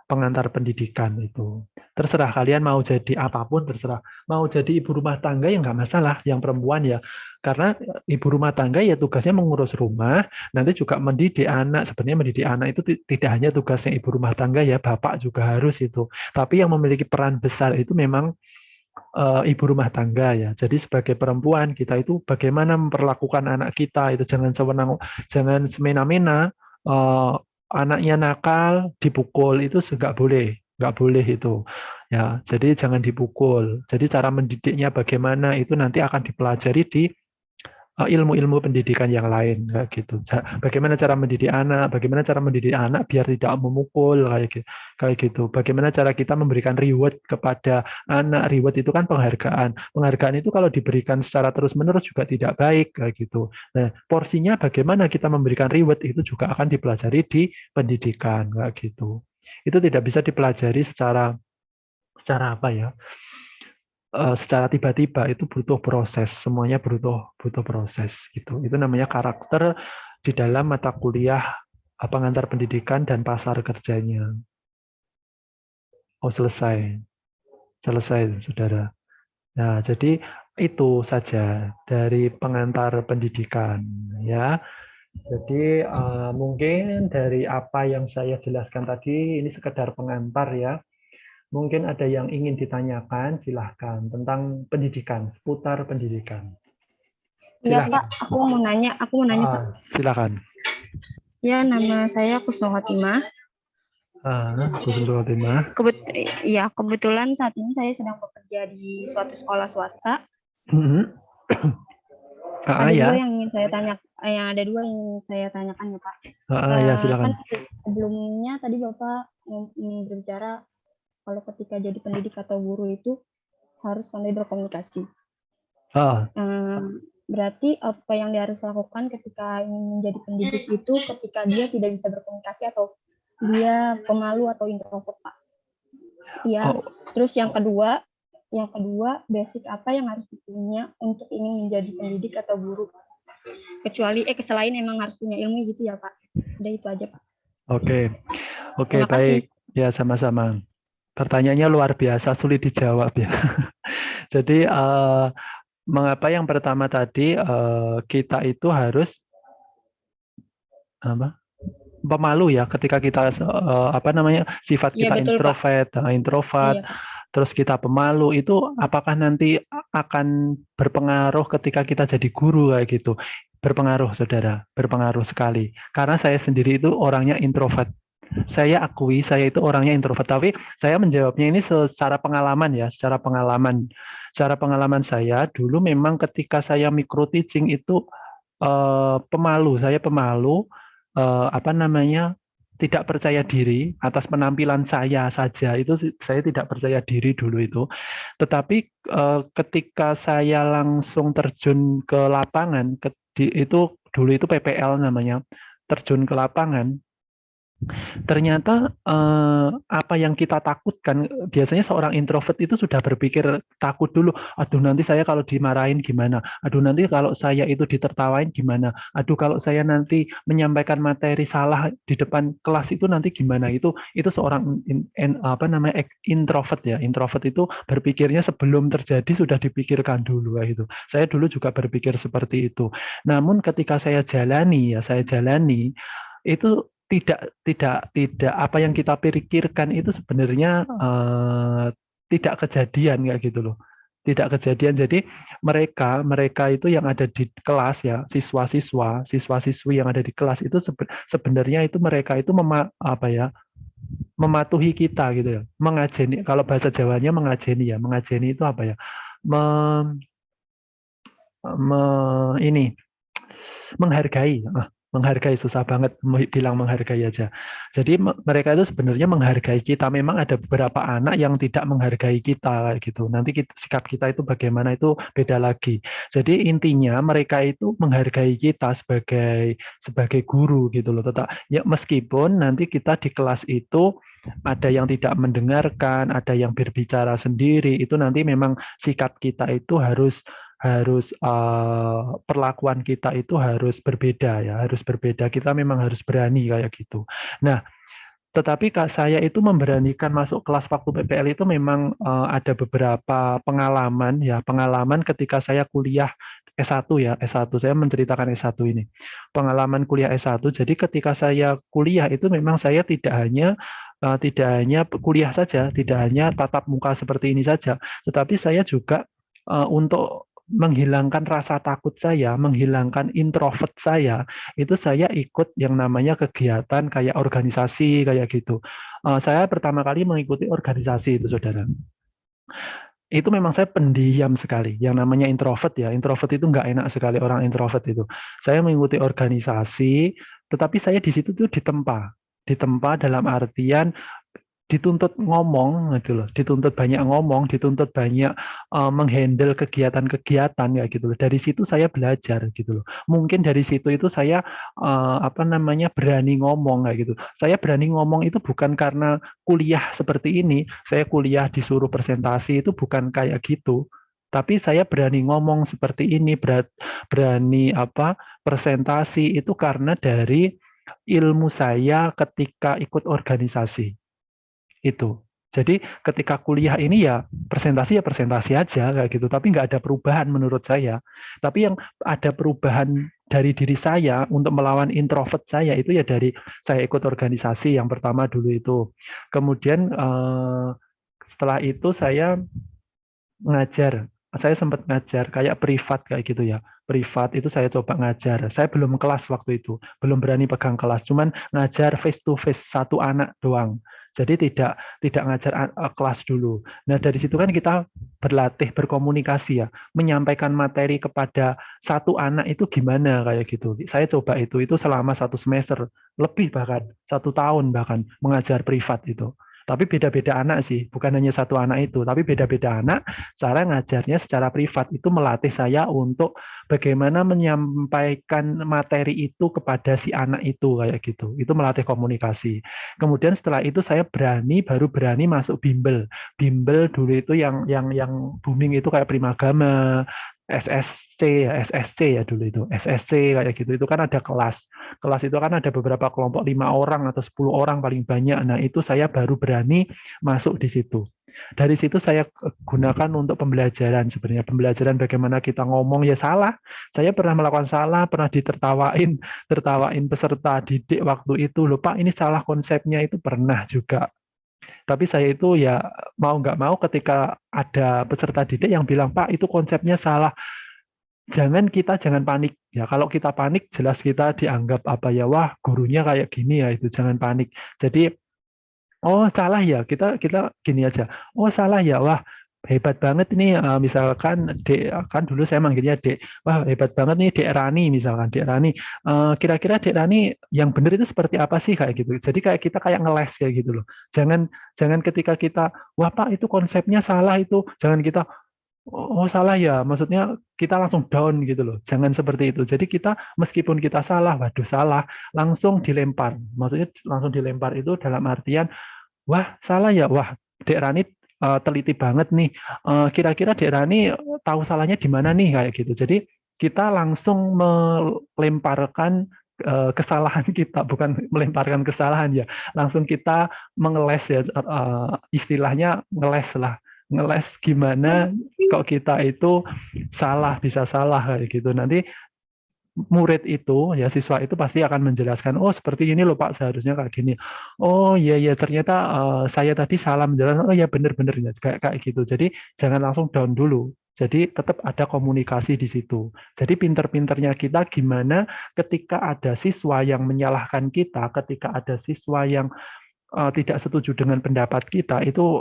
pengantar pendidikan itu. Terserah kalian mau jadi apapun, terserah. Mau jadi ibu rumah tangga ya nggak masalah, yang perempuan ya. Karena ibu rumah tangga ya tugasnya mengurus rumah, nanti juga mendidik anak. Sebenarnya mendidik anak itu tidak hanya tugasnya ibu rumah tangga ya, bapak juga harus itu. Tapi yang memiliki peran besar itu memang ibu rumah tangga ya. Jadi sebagai perempuan kita itu bagaimana memperlakukan anak kita itu jangan semena-mena. Anaknya nakal dipukul itu nggak boleh itu ya. Jadi jangan dipukul. Jadi cara mendidiknya bagaimana itu nanti akan dipelajari di ilmu-ilmu pendidikan yang lain kayak gitu. Bagaimana cara mendidik anak, bagaimana cara mendidik anak biar tidak memukul kayak gitu. Bagaimana cara kita memberikan reward kepada anak. Reward itu kan penghargaan. Penghargaan itu kalau diberikan secara terus-menerus juga tidak baik kayak gitu. Nah, porsinya bagaimana kita memberikan reward itu juga akan dipelajari di pendidikan kayak gitu. Itu tidak bisa dipelajari secara apa ya? Secara tiba-tiba, itu butuh proses, semuanya butuh proses gitu. Itu namanya karakter di dalam mata kuliah pengantar pendidikan dan pasar kerjanya. Oh, selesai. Selesai, Saudara. Nah, jadi itu saja dari pengantar pendidikan ya. Jadi mungkin dari apa yang saya jelaskan tadi ini sekedar pengantar ya. Mungkin ada yang ingin ditanyakan, silahkan tentang pendidikan, seputar pendidikan. Iya Silahkan. Pak, aku mau nanya Pak. Silakan. Ya, nama saya Kusno Khotimah. Ya, kebetulan saat ini saya sedang bekerja di suatu sekolah swasta. Ada Ya. dua yang ingin saya tanya, ada dua yang ingin saya tanyakan ya Pak. Ya, silakan. Kan sebelumnya tadi Bapak berbicara kalau ketika jadi pendidik atau guru itu harus pandai berkomunikasi. Berarti apa yang dia harus lakukan ketika ingin menjadi pendidik itu ketika dia tidak bisa berkomunikasi atau dia pemalu atau introvert, Pak? Iya. Terus yang kedua basic apa yang harus dipunya untuk ingin menjadi pendidik atau guru? kecuali selain emang harus punya ilmu gitu ya Pak. Udah itu aja Pak. Oke, Terima kasih. baik. Ya, sama-sama. Pertanyaannya luar biasa, sulit dijawab ya. Jadi, mengapa yang pertama tadi kita itu harus apa? Pemalu ya, ketika kita sifat Iya kita betul Pak. introvert, Iya Pak. terus kita pemalu, itu apakah nanti akan berpengaruh ketika kita jadi guru kayak gitu? Berpengaruh, saudara, berpengaruh sekali. Karena saya sendiri itu orangnya introvert. Saya akui saya itu orangnya introvert, tapi saya menjawabnya ini secara pengalaman ya, secara pengalaman. Secara pengalaman saya dulu memang ketika saya micro teaching itu pemalu, saya pemalu, tidak percaya diri atas penampilan saya saja. Itu saya tidak percaya diri dulu itu. Tetapi ketika saya langsung terjun ke lapangan, itu dulu itu PPL namanya, terjun ke lapangan, ternyata apa yang kita takutkan, biasanya seorang introvert itu sudah berpikir takut dulu, aduh nanti saya kalau dimarahin gimana, aduh nanti kalau saya itu ditertawain gimana, aduh kalau saya nanti menyampaikan materi salah di depan kelas itu nanti gimana, itu seorang introvert ya. Introvert itu berpikirnya sebelum terjadi sudah dipikirkan dulu ya, itu. Saya dulu juga berpikir seperti itu. Namun ketika saya jalani itu tidak apa yang kita pikirkan itu sebenarnya tidak kejadian kayak gitu loh. Tidak kejadian. Jadi mereka itu yang ada di kelas ya, siswa-siswi yang ada di kelas itu sebenarnya itu mereka itu mematuhi kita gitu ya. Mengajeni, kalau bahasa Jawanya mengajeni ya. Mengajeni itu apa ya? Menghargai. Menghargai, susah banget bilang menghargai aja. Jadi mereka itu sebenarnya menghargai kita. Memang ada beberapa anak yang tidak menghargai kita gitu. Nanti sikap kita itu bagaimana itu beda lagi. Jadi intinya mereka itu menghargai kita sebagai guru gitu loh. Ya meskipun nanti kita di kelas itu ada yang tidak mendengarkan, ada yang berbicara sendiri, itu nanti memang sikap kita itu harus perlakuan kita itu harus berbeda ya, harus berbeda. Kita memang harus berani kayak gitu. Nah, tetapi saya itu memberanikan masuk kelas waktu PPL itu memang ada beberapa pengalaman ya, pengalaman ketika saya kuliah S1 ya, S1 saya menceritakan S1 ini. Pengalaman kuliah S1. Jadi ketika saya kuliah itu memang saya tidak hanya kuliah saja, tidak hanya tatap muka seperti ini saja, tetapi saya juga untuk menghilangkan rasa takut saya, menghilangkan introvert saya, itu saya ikut yang namanya kegiatan kayak organisasi kayak gitu. Saya pertama kali mengikuti organisasi itu, saudara. Itu memang saya pendiam sekali, yang namanya introvert ya. Introvert itu nggak enak sekali orang introvert itu. Saya mengikuti organisasi, tetapi saya di situ tuh ditempa dalam artian dituntut ngomong gitu loh, dituntut banyak ngomong, dituntut banyak menghandle kegiatan-kegiatan ya gitu loh. Dari situ saya belajar gitu loh. Mungkin dari situ itu saya berani ngomong kayak gitu. Saya berani ngomong itu bukan karena kuliah seperti ini, saya kuliah disuruh presentasi itu bukan kayak gitu. Tapi saya berani ngomong seperti ini, berani presentasi itu karena dari ilmu saya ketika ikut organisasi. Itu. Jadi ketika kuliah ini ya presentasi aja kayak gitu, tapi nggak ada perubahan menurut saya. Tapi yang ada perubahan dari diri saya untuk melawan introvert saya itu ya dari saya ikut organisasi yang pertama dulu itu. Kemudian setelah itu saya ngajar. Saya sempat ngajar kayak privat kayak gitu ya. Privat itu saya coba ngajar. Saya belum kelas waktu itu, belum berani pegang kelas, cuman ngajar face to face satu anak doang. Jadi tidak ngajar kelas dulu. Nah, dari situ kan kita berlatih berkomunikasi ya, menyampaikan materi kepada satu anak itu gimana kayak gitu. Saya coba itu selama 1 semester, lebih bahkan 1 tahun bahkan mengajar privat itu. Tapi beda-beda anak sih, bukan hanya satu anak itu, tapi beda-beda anak. Cara ngajarnya secara privat itu melatih saya untuk bagaimana menyampaikan materi itu kepada si anak itu kayak gitu. Itu melatih komunikasi. Kemudian setelah itu saya baru berani masuk bimbel. Bimbel dulu itu yang booming itu kayak Primagama, SSC ya, SSC ya dulu itu, SSC kayak gitu. Itu kan ada kelas. Kelas itu kan ada beberapa kelompok 5 orang atau 10 orang paling banyak. Nah, itu saya baru berani masuk di situ. Dari situ saya gunakan untuk pembelajaran sebenarnya. Pembelajaran bagaimana kita ngomong ya salah. Saya pernah melakukan salah, pernah tertawain peserta didik waktu itu. Loh Pak, ini salah konsepnya itu pernah juga. Tapi saya itu ya mau nggak mau ketika ada peserta didik yang bilang, Pak itu konsepnya salah, jangan panik. Ya kalau kita panik jelas kita dianggap apa ya, wah gurunya kayak gini ya, itu jangan panik. Jadi oh salah ya, kita kita gini aja. Oh salah ya, wah hebat banget ini. Misalkan Dek, kan dulu saya manggilnya Dek. Wah hebat banget nih Dek Rani, misalkan Dek Rani. Kira-kira Dek Rani yang benar itu seperti apa sih kayak gitu. Jadi kayak kita kayak ngeles kayak gitu loh. Jangan jangan ketika kita, wah Pak itu konsepnya salah itu. Jangan kita, oh salah ya, maksudnya kita langsung down gitu loh. Jangan seperti itu. Jadi kita meskipun kita salah, waduh salah, langsung dilempar. Maksudnya langsung dilempar itu dalam artian, wah salah ya, wah Dek Rani teliti banget nih. Kira-kira Dek Rani tahu salahnya di mana nih kayak gitu. Jadi kita langsung melemparkan kesalahan kita, bukan melemparkan kesalahan ya. Langsung kita mengeles ya, istilahnya ngeles lah. Ngeles gimana kok kita itu bisa salah kayak gitu. Nanti murid itu ya, siswa itu pasti akan menjelaskan, oh seperti ini loh Pak, seharusnya kayak gini. Oh iya ya, ternyata saya tadi salah menjelaskan. Oh ya benar-benar ya, kayak kayak gitu. Jadi jangan langsung down dulu. Jadi tetap ada komunikasi di situ. Jadi pinter-pinternya kita gimana ketika ada siswa yang menyalahkan kita, ketika ada siswa yang tidak setuju dengan pendapat kita, itu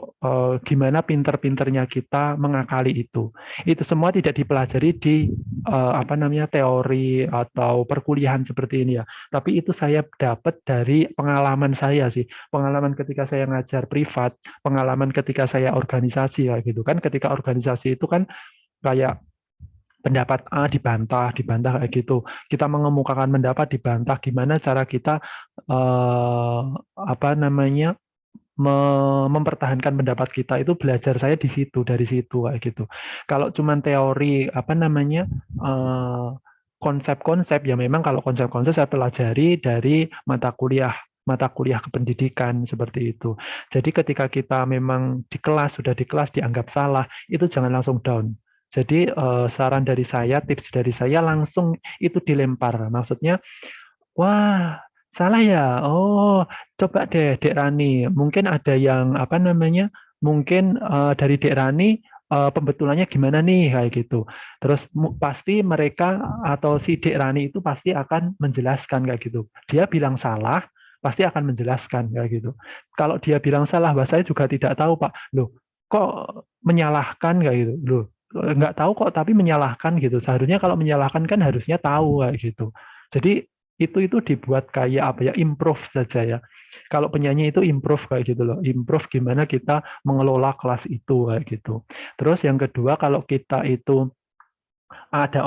gimana pinter-pinternya kita mengakali itu. Itu semua tidak dipelajari di apa namanya teori atau perkuliahan seperti ini ya. Tapi itu saya dapat dari pengalaman saya sih. Pengalaman ketika saya ngajar privat, pengalaman ketika saya organisasi ya gitu kan. Ketika organisasi itu kan kayak pendapat A dibantah kayak gitu. Kita mengemukakan pendapat dibantah, gimana cara kita apa namanya mempertahankan pendapat kita, itu belajar saya di situ, dari situ kayak gitu. Kalau cuman teori apa namanya konsep-konsep ya, memang kalau konsep-konsep saya pelajari dari mata kuliah kependidikan seperti itu. Jadi ketika kita memang di kelas, sudah di kelas dianggap salah, itu jangan langsung down. Jadi saran dari saya, tips dari saya, langsung itu dilempar. Maksudnya, wah salah ya. Oh coba deh Dek Rani. Mungkin ada yang apa namanya? Mungkin dari Dek Rani pembetulannya gimana nih kayak gitu. Terus pasti mereka atau si Dek Rani itu pasti akan menjelaskan kayak gitu. Dia bilang salah, pasti akan menjelaskan kayak gitu. Kalau dia bilang salah, wah saya juga tidak tahu Pak. Loh, kok menyalahkan kayak gitu. Loh, nggak tahu kok tapi menyalahkan gitu. Seharusnya kalau menyalahkan kan harusnya tahu kayak gitu. Jadi itu dibuat kayak apa ya, improve saja ya. Kalau penyanyi itu improve kayak gitu loh. Improve gimana kita mengelola kelas itu kayak gitu. Terus yang kedua, kalau kita itu ada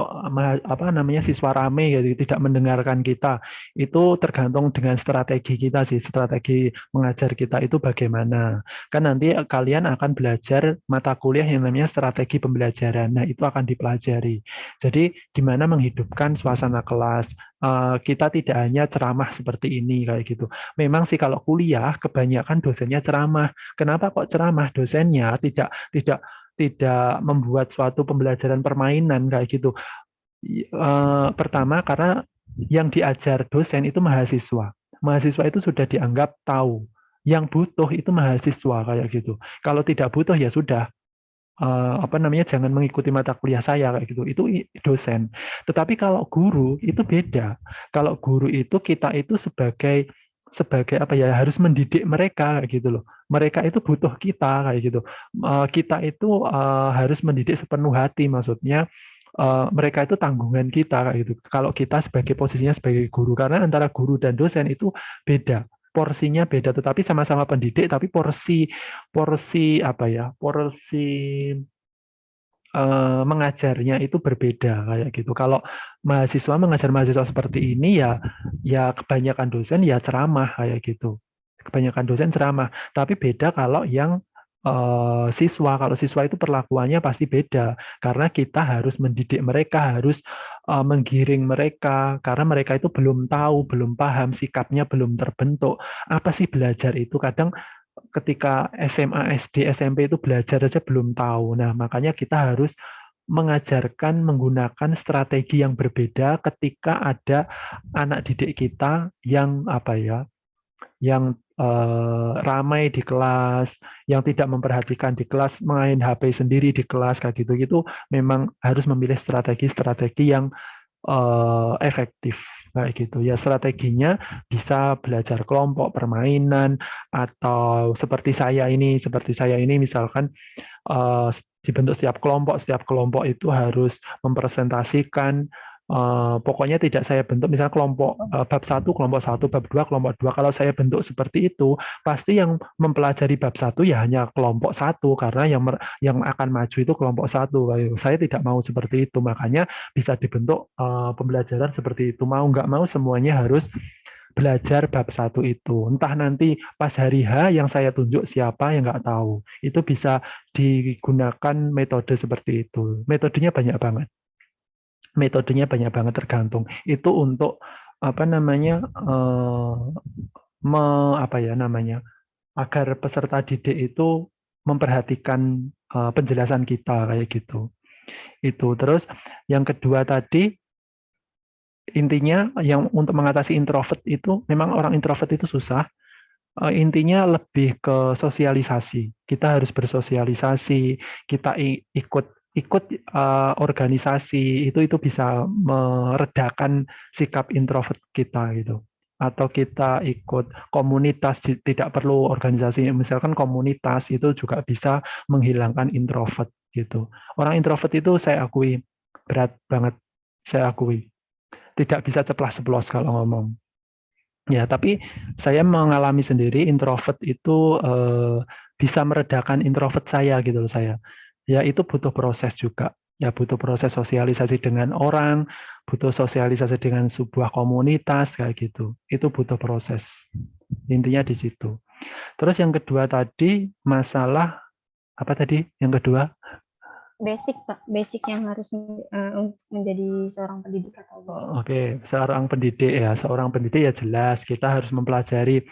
apa namanya siswa rame gitu, tidak mendengarkan kita, itu tergantung dengan strategi kita sih, strategi mengajar kita itu bagaimana. Kan nanti kalian akan belajar mata kuliah yang namanya strategi pembelajaran. Nah itu akan dipelajari. Jadi gimana menghidupkan suasana kelas. Kita tidak hanya ceramah seperti ini kayak gitu. Memang sih kalau kuliah kebanyakan dosennya ceramah. Kenapa kok ceramah? Dosennya tidak tidak membuat suatu pembelajaran permainan kayak gitu. Pertama karena yang diajar dosen itu mahasiswa. Mahasiswa itu sudah dianggap tahu. Yang butuh itu mahasiswa kayak gitu. Kalau tidak butuh ya sudah, apa namanya, jangan mengikuti mata kuliah saya kayak gitu. Itu dosen. Tetapi kalau guru itu beda. Kalau guru itu kita itu sebagai apa ya, harus mendidik mereka kayak gitu loh. Mereka itu butuh kita kayak gitu. Kita itu harus mendidik sepenuh hati, maksudnya mereka itu tanggungan kita kayak gitu. Kalau kita sebagai posisinya sebagai guru, karena antara guru dan dosen itu beda, porsinya beda, tetapi sama-sama pendidik, tapi porsi apa ya, porsi mengajarnya itu berbeda kayak gitu. Kalau mahasiswa mengajar mahasiswa seperti ini ya kebanyakan dosen ya ceramah kayak gitu. Kebanyakan dosen ceramah, tapi beda kalau yang siswa. Kalau siswa itu perlakuannya pasti beda, karena kita harus mendidik mereka, harus menggiring mereka, karena mereka itu belum tahu, belum paham, sikapnya belum terbentuk. Apa sih belajar itu? Kadang ketika SMA, SD, SMP itu belajar aja belum tahu. Nah, makanya kita harus mengajarkan menggunakan strategi yang berbeda ketika ada anak didik kita yang apa ya, yang ramai di kelas, yang tidak memperhatikan di kelas, main HP sendiri di kelas kayak gitu-gitu, memang harus memilih strategi-strategi yang efektif kayak gitu ya. Strateginya bisa belajar kelompok, permainan, atau seperti saya ini misalkan eh, dibentuk setiap kelompok itu harus mempresentasikan, pokoknya tidak saya bentuk misalnya kelompok bab 1 kelompok 1, bab 2 kelompok 2. Kalau saya bentuk seperti itu, pasti yang mempelajari bab 1 ya hanya kelompok 1, karena yang akan maju itu kelompok 1. Saya tidak mau seperti itu, makanya bisa dibentuk pembelajaran seperti itu. Mau nggak mau semuanya harus belajar bab 1 itu. Entah nanti pas hari H yang saya tunjuk siapa yang nggak tahu. Itu bisa digunakan metode seperti itu. Metodenya banyak banget tergantung. Itu untuk apa namanya, apa ya namanya, agar peserta didik itu memperhatikan penjelasan kita kayak gitu. Itu. Terus yang kedua tadi, intinya yang untuk mengatasi introvert itu, memang orang introvert itu susah. Intinya lebih ke sosialisasi. Kita harus bersosialisasi, kita ikut ikut organisasi, itu bisa meredakan sikap introvert kita gitu. Atau kita ikut komunitas, tidak perlu organisasi, misalkan komunitas itu juga bisa menghilangkan introvert gitu. Orang introvert itu saya akui berat banget, saya akui. Tidak bisa ceplas-ceplos kalau ngomong. Ya, tapi saya mengalami sendiri introvert itu bisa meredakan introvert saya gitu loh saya. Ya, itu butuh proses juga. Ya, butuh proses sosialisasi dengan orang, butuh sosialisasi dengan sebuah komunitas kayak gitu. Itu butuh proses. Intinya di situ. Terus yang kedua tadi masalah apa tadi? Yang kedua? Basic, Pak. Basic yang harus menjadi seorang pendidik atau guru. Oke, seorang pendidik ya jelas kita harus mempelajari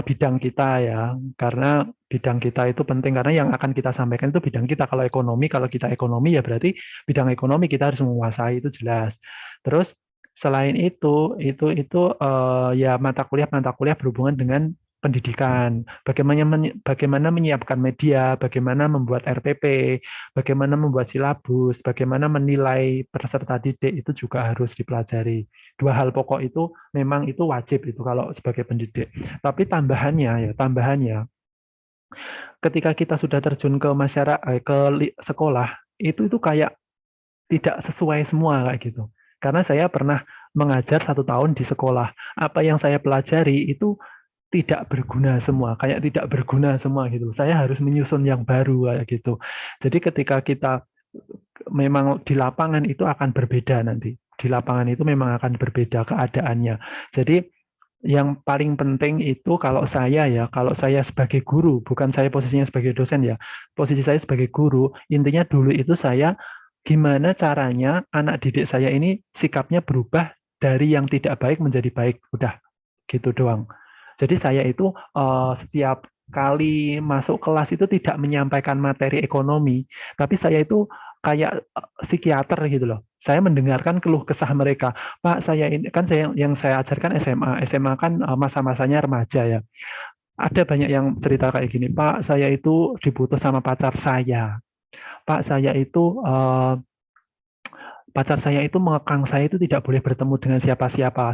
bidang kita ya, karena bidang kita itu penting, karena yang akan kita sampaikan itu bidang kita. Kalau kita ekonomi ya berarti bidang ekonomi kita harus menguasai, itu jelas. Terus selain itu ya mata kuliah berhubungan dengan pendidikan, bagaimana menyiapkan media, bagaimana membuat RPP, bagaimana membuat silabus, bagaimana menilai peserta didik, itu juga harus dipelajari. Dua hal pokok itu memang itu wajib itu kalau sebagai pendidik. Tapi tambahannya, ketika kita sudah terjun ke masyarakat, ke sekolah, itu kayak tidak sesuai semua kayak gitu. Karena saya pernah mengajar 1 tahun di sekolah, apa yang saya pelajari itu tidak berguna semua, kayak tidak berguna semua gitu. Saya harus menyusun yang baru kayak gitu. Jadi ketika kita memang di lapangan itu akan berbeda nanti. Di lapangan itu memang akan berbeda keadaannya. Jadi yang paling penting itu kalau saya sebagai guru, bukan saya posisinya sebagai dosen ya, posisi saya sebagai guru, intinya dulu itu saya gimana caranya anak didik saya ini sikapnya berubah dari yang tidak baik menjadi baik. Udah, gitu doang. Jadi saya itu setiap kali masuk kelas itu tidak menyampaikan materi ekonomi, tapi saya itu kayak psikiater gitu loh. Saya mendengarkan keluh kesah mereka. Pak, saya ini kan yang saya ajarkan SMA. SMA kan masa-masanya remaja ya. Ada banyak yang cerita kayak gini, Pak, saya itu diputus sama pacar saya. Pak, pacar saya itu mengekang saya itu tidak boleh bertemu dengan siapa-siapa,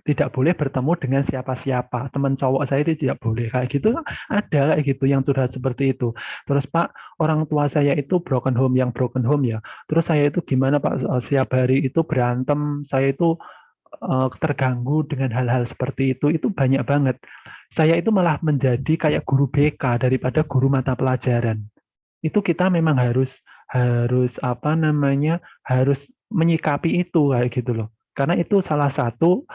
tidak boleh bertemu dengan siapa-siapa, teman cowok saya itu tidak boleh, kayak gitu. Ada kayak gitu yang curhat seperti itu. Terus Pak, orang tua saya itu broken home ya, terus saya itu gimana Pak, setiap hari itu berantem, saya itu terganggu dengan hal-hal seperti itu banyak banget. Saya itu malah menjadi kayak guru BK daripada guru mata pelajaran. Itu kita memang harus apa namanya, harus menyikapi itu kayak gitu loh. Karena itu salah satu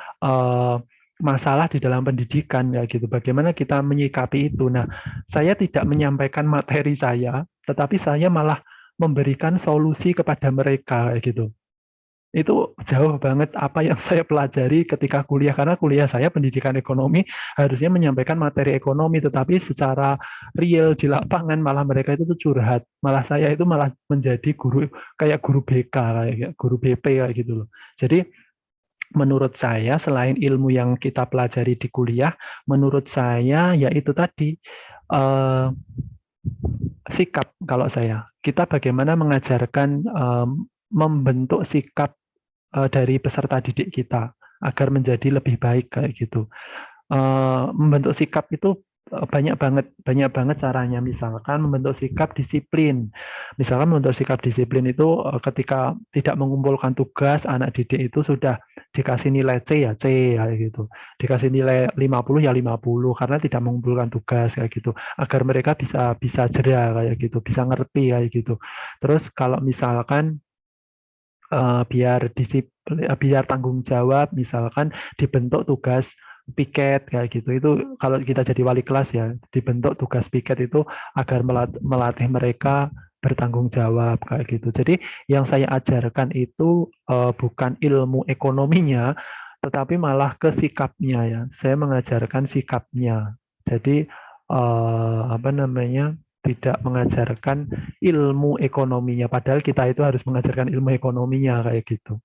masalah di dalam pendidikan ya gitu. Bagaimana kita menyikapi itu? Nah, saya tidak menyampaikan materi saya, tetapi saya malah memberikan solusi kepada mereka kayak gitu. Itu jauh banget apa yang saya pelajari ketika kuliah, karena kuliah saya pendidikan ekonomi harusnya menyampaikan materi ekonomi, tetapi secara real di lapangan malah mereka itu tuh curhat, malah saya itu malah menjadi guru kayak guru BK, kayak guru BP kayak gitu loh. Jadi menurut saya selain ilmu yang kita pelajari di kuliah, menurut saya yaitu tadi eh, sikap. Kalau saya, kita bagaimana mengajarkan membentuk sikap dari peserta didik kita agar menjadi lebih baik kayak gitu. Membentuk sikap itu banyak banget caranya. Misalkan membentuk sikap disiplin. Misalkan membentuk sikap disiplin itu ketika tidak mengumpulkan tugas, anak didik itu sudah dikasih nilai C ya C kayak gitu. Dikasih nilai 50 ya 50 karena tidak mengumpulkan tugas kayak gitu. Agar mereka bisa bisa jera kayak gitu, bisa ngerti kayak gitu. Terus kalau misalkan biar tanggung jawab, misalkan dibentuk tugas piket kayak gitu. Itu kalau kita jadi wali kelas ya, dibentuk tugas piket itu agar melatih mereka bertanggung jawab kayak gitu. Jadi yang saya ajarkan itu bukan ilmu ekonominya, tetapi malah ke sikapnya ya. Saya mengajarkan sikapnya. Jadi apa namanya? Tidak mengajarkan ilmu ekonominya, padahal kita itu harus mengajarkan ilmu ekonominya kayak gitu.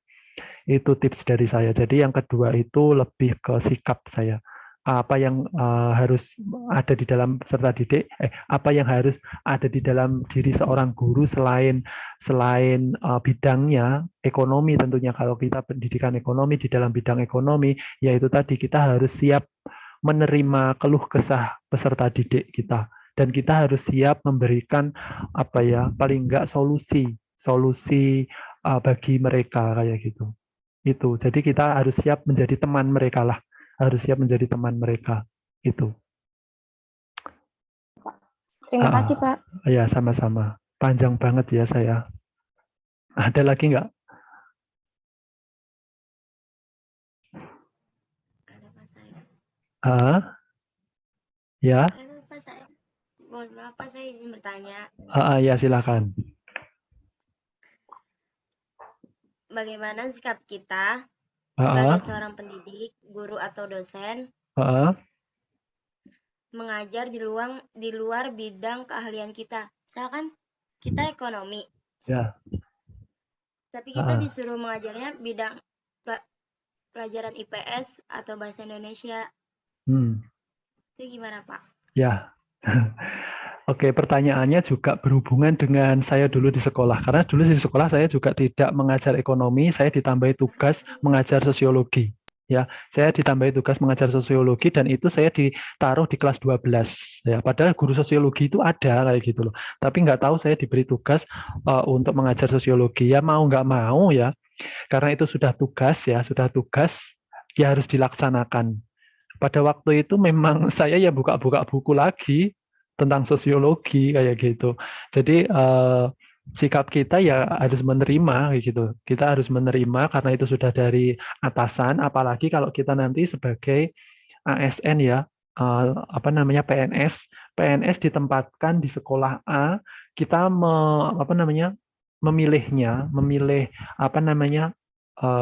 Itu tips dari saya. Jadi yang kedua itu lebih ke sikap saya. Apa yang harus ada di dalam peserta didik, apa yang harus ada di dalam diri seorang guru selain selain bidangnya ekonomi tentunya. Kalau kita pendidikan ekonomi, di dalam bidang ekonomi, yaitu tadi kita harus siap menerima keluh kesah peserta didik kita, dan kita harus siap memberikan apa ya, paling enggak solusi bagi mereka kayak gitu. Itu. Jadi kita harus siap menjadi teman mereka lah. Harus siap menjadi teman mereka. Itu. Terima kasih, Pak. Ya, sama-sama. Panjang banget ya saya. Ada lagi nggak? Ada Pak saya. Ya. Ada Pak saya. Mohon maaf Pak, saya ingin bertanya. Ya, silakan. Bagaimana sikap kita sebagai seorang pendidik, guru atau dosen mengajar di luar bidang keahlian kita? Misalkan kita ekonomi. Ya. Tapi kita disuruh mengajarnya bidang pelajaran IPS atau bahasa Indonesia. Itu gimana, Pak? Ya. Oke, pertanyaannya juga berhubungan dengan saya dulu di sekolah. Karena dulu di sekolah saya juga tidak mengajar ekonomi, saya ditambahi tugas mengajar sosiologi. Ya, saya ditambahi tugas mengajar sosiologi, dan itu saya ditaruh di kelas 12. Ya, padahal guru sosiologi itu ada kayak gitu loh. Tapi nggak tahu saya diberi tugas untuk mengajar sosiologi. Ya mau nggak mau ya, karena itu sudah tugas ya harus dilaksanakan. Pada waktu itu memang saya ya buka-buka buku lagi tentang sosiologi kayak gitu. Jadi sikap kita ya harus menerima kayak gitu. Kita harus menerima karena itu sudah dari atasan. Apalagi kalau kita nanti sebagai ASN ya, apa namanya PNS, PNS ditempatkan di sekolah A, kita memilih apa namanya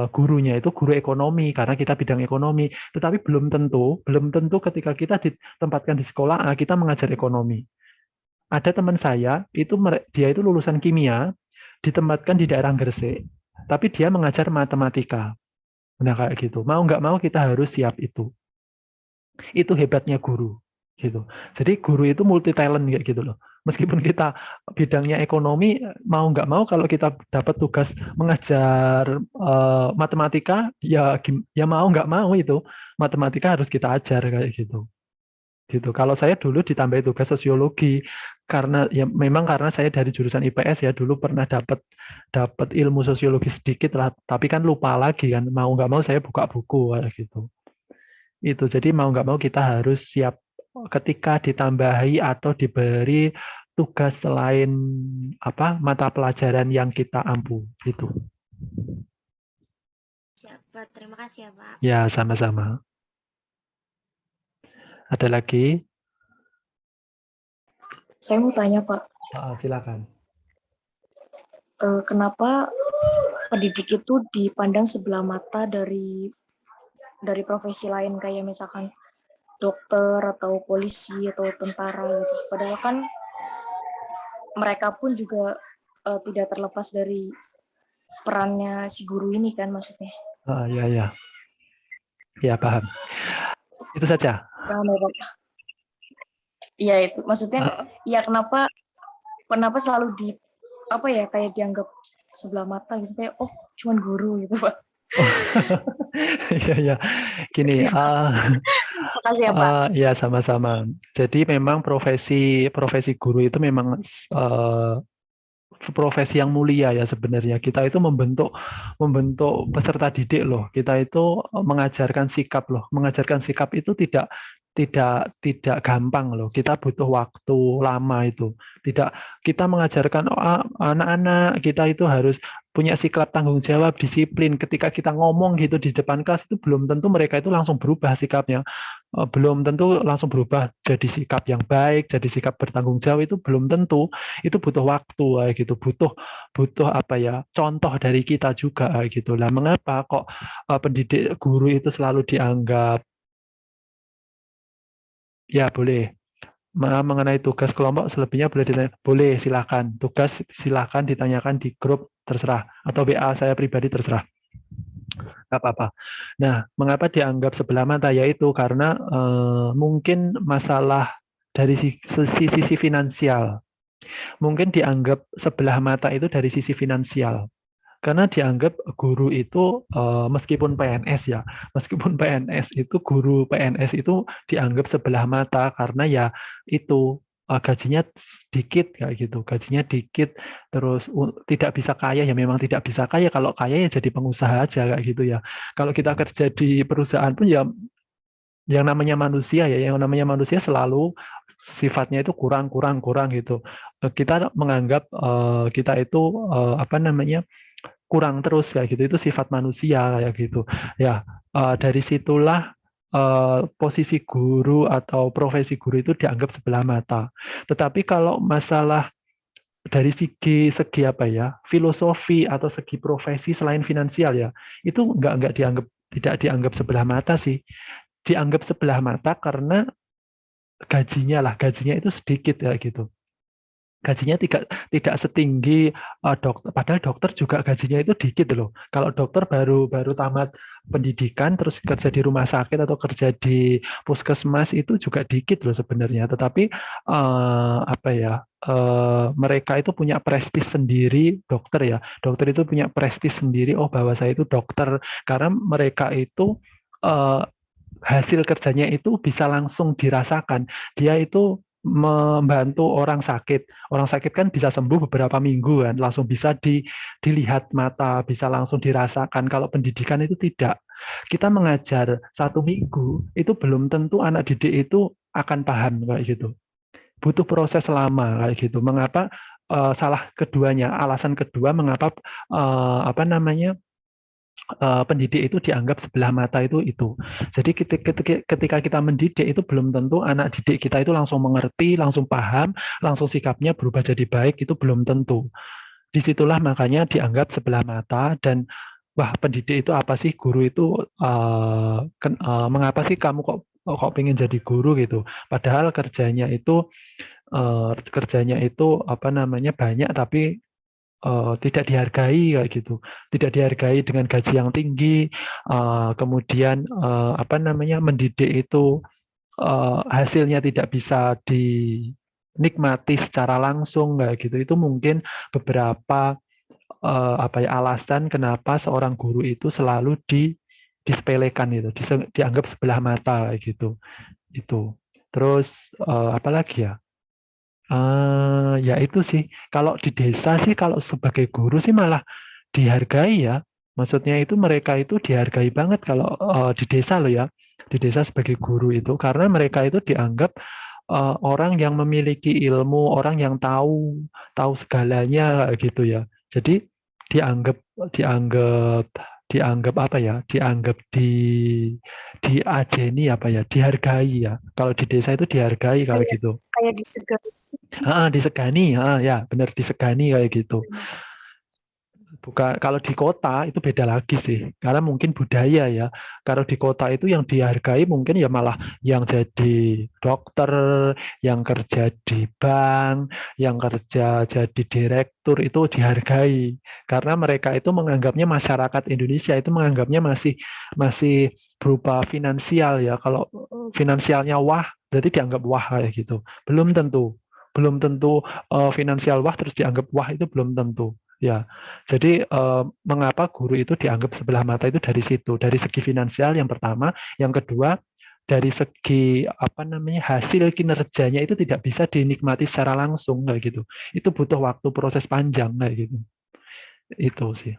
gurunya itu guru ekonomi karena kita bidang ekonomi. Tetapi belum tentu ketika kita ditempatkan di sekolah A kita mengajar ekonomi. Ada teman saya dia itu lulusan kimia, ditempatkan di daerah Gresik, tapi dia mengajar matematika. Nah kayak gitu. Mau nggak mau kita harus siap itu. Itu hebatnya guru gitu. Jadi guru itu multi talent kayak gitu loh. Meskipun kita bidangnya ekonomi, mau nggak mau kalau kita dapat tugas mengajar matematika, ya mau nggak mau itu matematika harus kita ajar kayak gitu. Gitu. Kalau saya dulu ditambah tugas sosiologi karena ya memang karena saya dari jurusan IPS ya, dulu pernah dapat ilmu sosiologi sedikit lah, tapi kan lupa lagi kan, mau nggak mau saya buka buku kayak gitu. Itu jadi mau nggak mau kita harus siap ketika ditambahi atau diberi tugas selain mata pelajaran yang kita ampu itu. Siap, Pak. Terima kasih ya, Pak. Ya, sama-sama. Ada lagi? Saya mau tanya, Pak, Silakan. kenapa pendidik itu dipandang sebelah mata dari profesi lain kayak misalkan dokter atau polisi atau tentara gitu. Padahal kan mereka pun juga tidak terlepas dari perannya si guru ini kan maksudnya. Ya, ya paham. Itu saja. Paham ya, Pak? Iya itu maksudnya ya kenapa selalu kayak dianggap sebelah mata gitu kayak cuman guru gitu, Pak. Ya. Gini, Makasih ya, Pak. ya sama-sama. Jadi memang profesi guru itu memang profesi yang mulia ya sebenarnya. Kita itu membentuk peserta didik loh. Kita itu mengajarkan sikap loh. Mengajarkan sikap itu tidak gampang loh. Kita butuh waktu lama itu. Kita mengajarkan anak-anak kita itu harus punya sikap tanggung jawab, disiplin. Ketika kita ngomong gitu di depan kelas itu belum tentu mereka itu langsung berubah sikapnya. Belum tentu langsung berubah jadi sikap yang baik, jadi sikap bertanggung jawab itu belum tentu. Itu butuh waktu gitu. Butuh apa ya? Contoh dari kita juga gitu. Lah mengapa kok pendidik guru itu selalu dianggap ya boleh. Mengenai tugas kelompok selebihnya boleh ditanya. Boleh, silakan. Tugas silakan ditanyakan di grup terserah atau WA saya pribadi terserah. Nggak apa-apa. Nah, mengapa dianggap sebelah mata? Yaitu karena mungkin masalah dari sisi finansial. Mungkin dianggap sebelah mata itu dari sisi finansial. Karena dianggap guru itu meskipun PNS ya, meskipun PNS itu guru PNS itu dianggap sebelah mata karena ya itu gajinya sedikit kayak gitu, gajinya dikit terus tidak bisa kaya ya memang tidak bisa kaya, kalau kaya ya jadi pengusaha aja kayak gitu ya. Kalau kita kerja di perusahaan pun ya yang namanya manusia selalu sifatnya itu kurang gitu. Kita menganggap kita itu apa namanya kurang terus kayak gitu, itu sifat manusia kayak gitu ya. Dari situlah posisi guru atau profesi guru itu dianggap sebelah mata. Tetapi kalau masalah dari segi apa ya, filosofi atau segi profesi selain finansial ya, itu tidak dianggap sebelah mata sih. Dianggap sebelah mata karena gajinya itu sedikit ya gitu. Gajinya tidak setinggi dokter, padahal dokter juga gajinya itu dikit loh. Kalau dokter baru tamat pendidikan terus kerja di rumah sakit atau kerja di puskesmas itu juga dikit loh sebenarnya. Tetapi apa ya, mereka itu punya prestis sendiri, dokter ya. Dokter itu punya prestis sendiri. Oh, bahwa saya itu dokter karena mereka itu hasil kerjanya itu bisa langsung dirasakan. Dia itu membantu orang sakit. Orang sakit kan bisa sembuh beberapa minggu kan, langsung bisa dilihat mata, bisa langsung dirasakan. Kalau pendidikan itu tidak. Kita mengajar 1 minggu, itu belum tentu anak didik itu akan paham kayak gitu. Butuh proses lama kayak gitu. Mengapa salah keduanya? Alasan kedua mengapa apa namanya? Pendidik itu dianggap sebelah mata itu. Jadi ketika kita mendidik itu belum tentu anak didik kita itu langsung mengerti, langsung paham, langsung sikapnya berubah jadi baik, itu belum tentu. Disitulah makanya dianggap sebelah mata dan wah pendidik itu apa sih, guru itu mengapa sih kamu kok pengen jadi guru gitu? Padahal kerjanya itu apa namanya banyak tapi tidak dihargai kayak gitu, tidak dihargai dengan gaji yang tinggi, kemudian apa namanya mendidik itu hasilnya tidak bisa dinikmati secara langsung kayak gitu. Itu mungkin beberapa apa ya alasan kenapa seorang guru itu selalu disepelekan itu, dianggap sebelah mata kayak gitu. Itu. Terus apa lagi ya? Ya itu sih. Kalau di desa sih, kalau sebagai guru sih malah dihargai ya. Maksudnya itu mereka itu dihargai banget kalau di desa loh ya. Di desa sebagai guru itu karena mereka itu dianggap orang yang memiliki ilmu, orang yang tahu segalanya gitu ya. Jadi dianggap dianggap dianggap apa ya? Dianggap diajeni apa ya? Dihargai ya. Kalau di desa itu dihargai kalau Kayak gitu. kayak disegani. Disegani, ya benar disegani kayak gitu. Bukan kalau di kota itu beda lagi sih, karena mungkin budaya ya. Kalau di kota itu yang dihargai mungkin ya malah yang jadi dokter, yang kerja di bank, yang kerja jadi direktur itu dihargai, karena mereka itu menganggapnya masyarakat Indonesia itu menganggapnya masih masih berupa finansial ya. Kalau finansialnya wah, berarti dianggap wah kayak gitu. Belum tentu, finansial wah terus dianggap wah itu belum tentu. Ya, jadi mengapa guru itu dianggap sebelah mata itu dari situ, dari segi finansial yang pertama, yang kedua dari segi apa namanya hasil kinerjanya itu tidak bisa dinikmati secara langsung kayak gitu. Itu butuh waktu proses panjang kayak gitu. Itu sih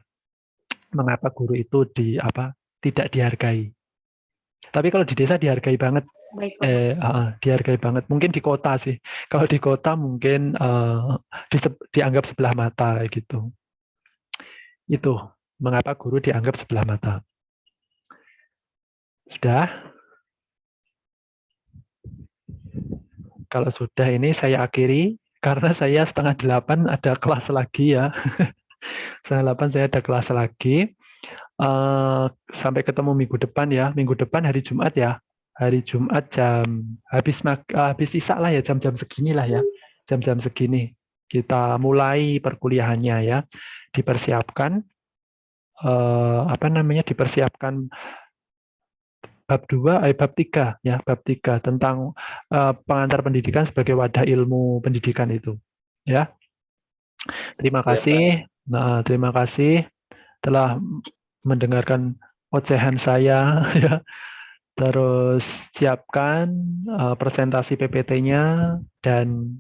mengapa guru itu tidak dihargai. Tapi kalau di desa dihargai banget. Baik, Pak. Dihargai banget. Mungkin di kota sih. Kalau di kota mungkin dianggap sebelah mata kayak gitu. Itu mengapa guru dianggap sebelah mata. Sudah? Kalau sudah ini saya akhiri, karena saya 7:30 ada kelas lagi ya. 7:30 saya ada kelas lagi. Sampai ketemu minggu depan ya. Minggu depan hari Jumat ya. Hari Jumat habis isak lah ya, jam-jam segini lah ya. Jam-jam segini. Kita mulai perkuliahannya ya. Dipersiapkan dipersiapkan bab 3 ya, bab 3 tentang pengantar pendidikan sebagai wadah ilmu pendidikan itu. Ya. Terima kasih. Nah, terima kasih telah mendengarkan ocehan saya ya. Terus siapkan presentasi PPT-nya dan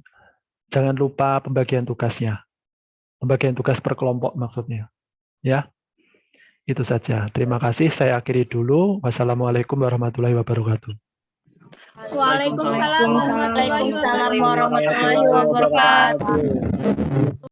jangan lupa pembagian tugasnya. Pembagian tugas per kelompok maksudnya. Ya. Itu saja. Terima kasih. Saya akhiri dulu. Wassalamualaikum warahmatullahi wabarakatuh. Waalaikumsalam warahmatullahi Waalaikumsalam wabarakatuh. warahmatullahi wabarakatuh.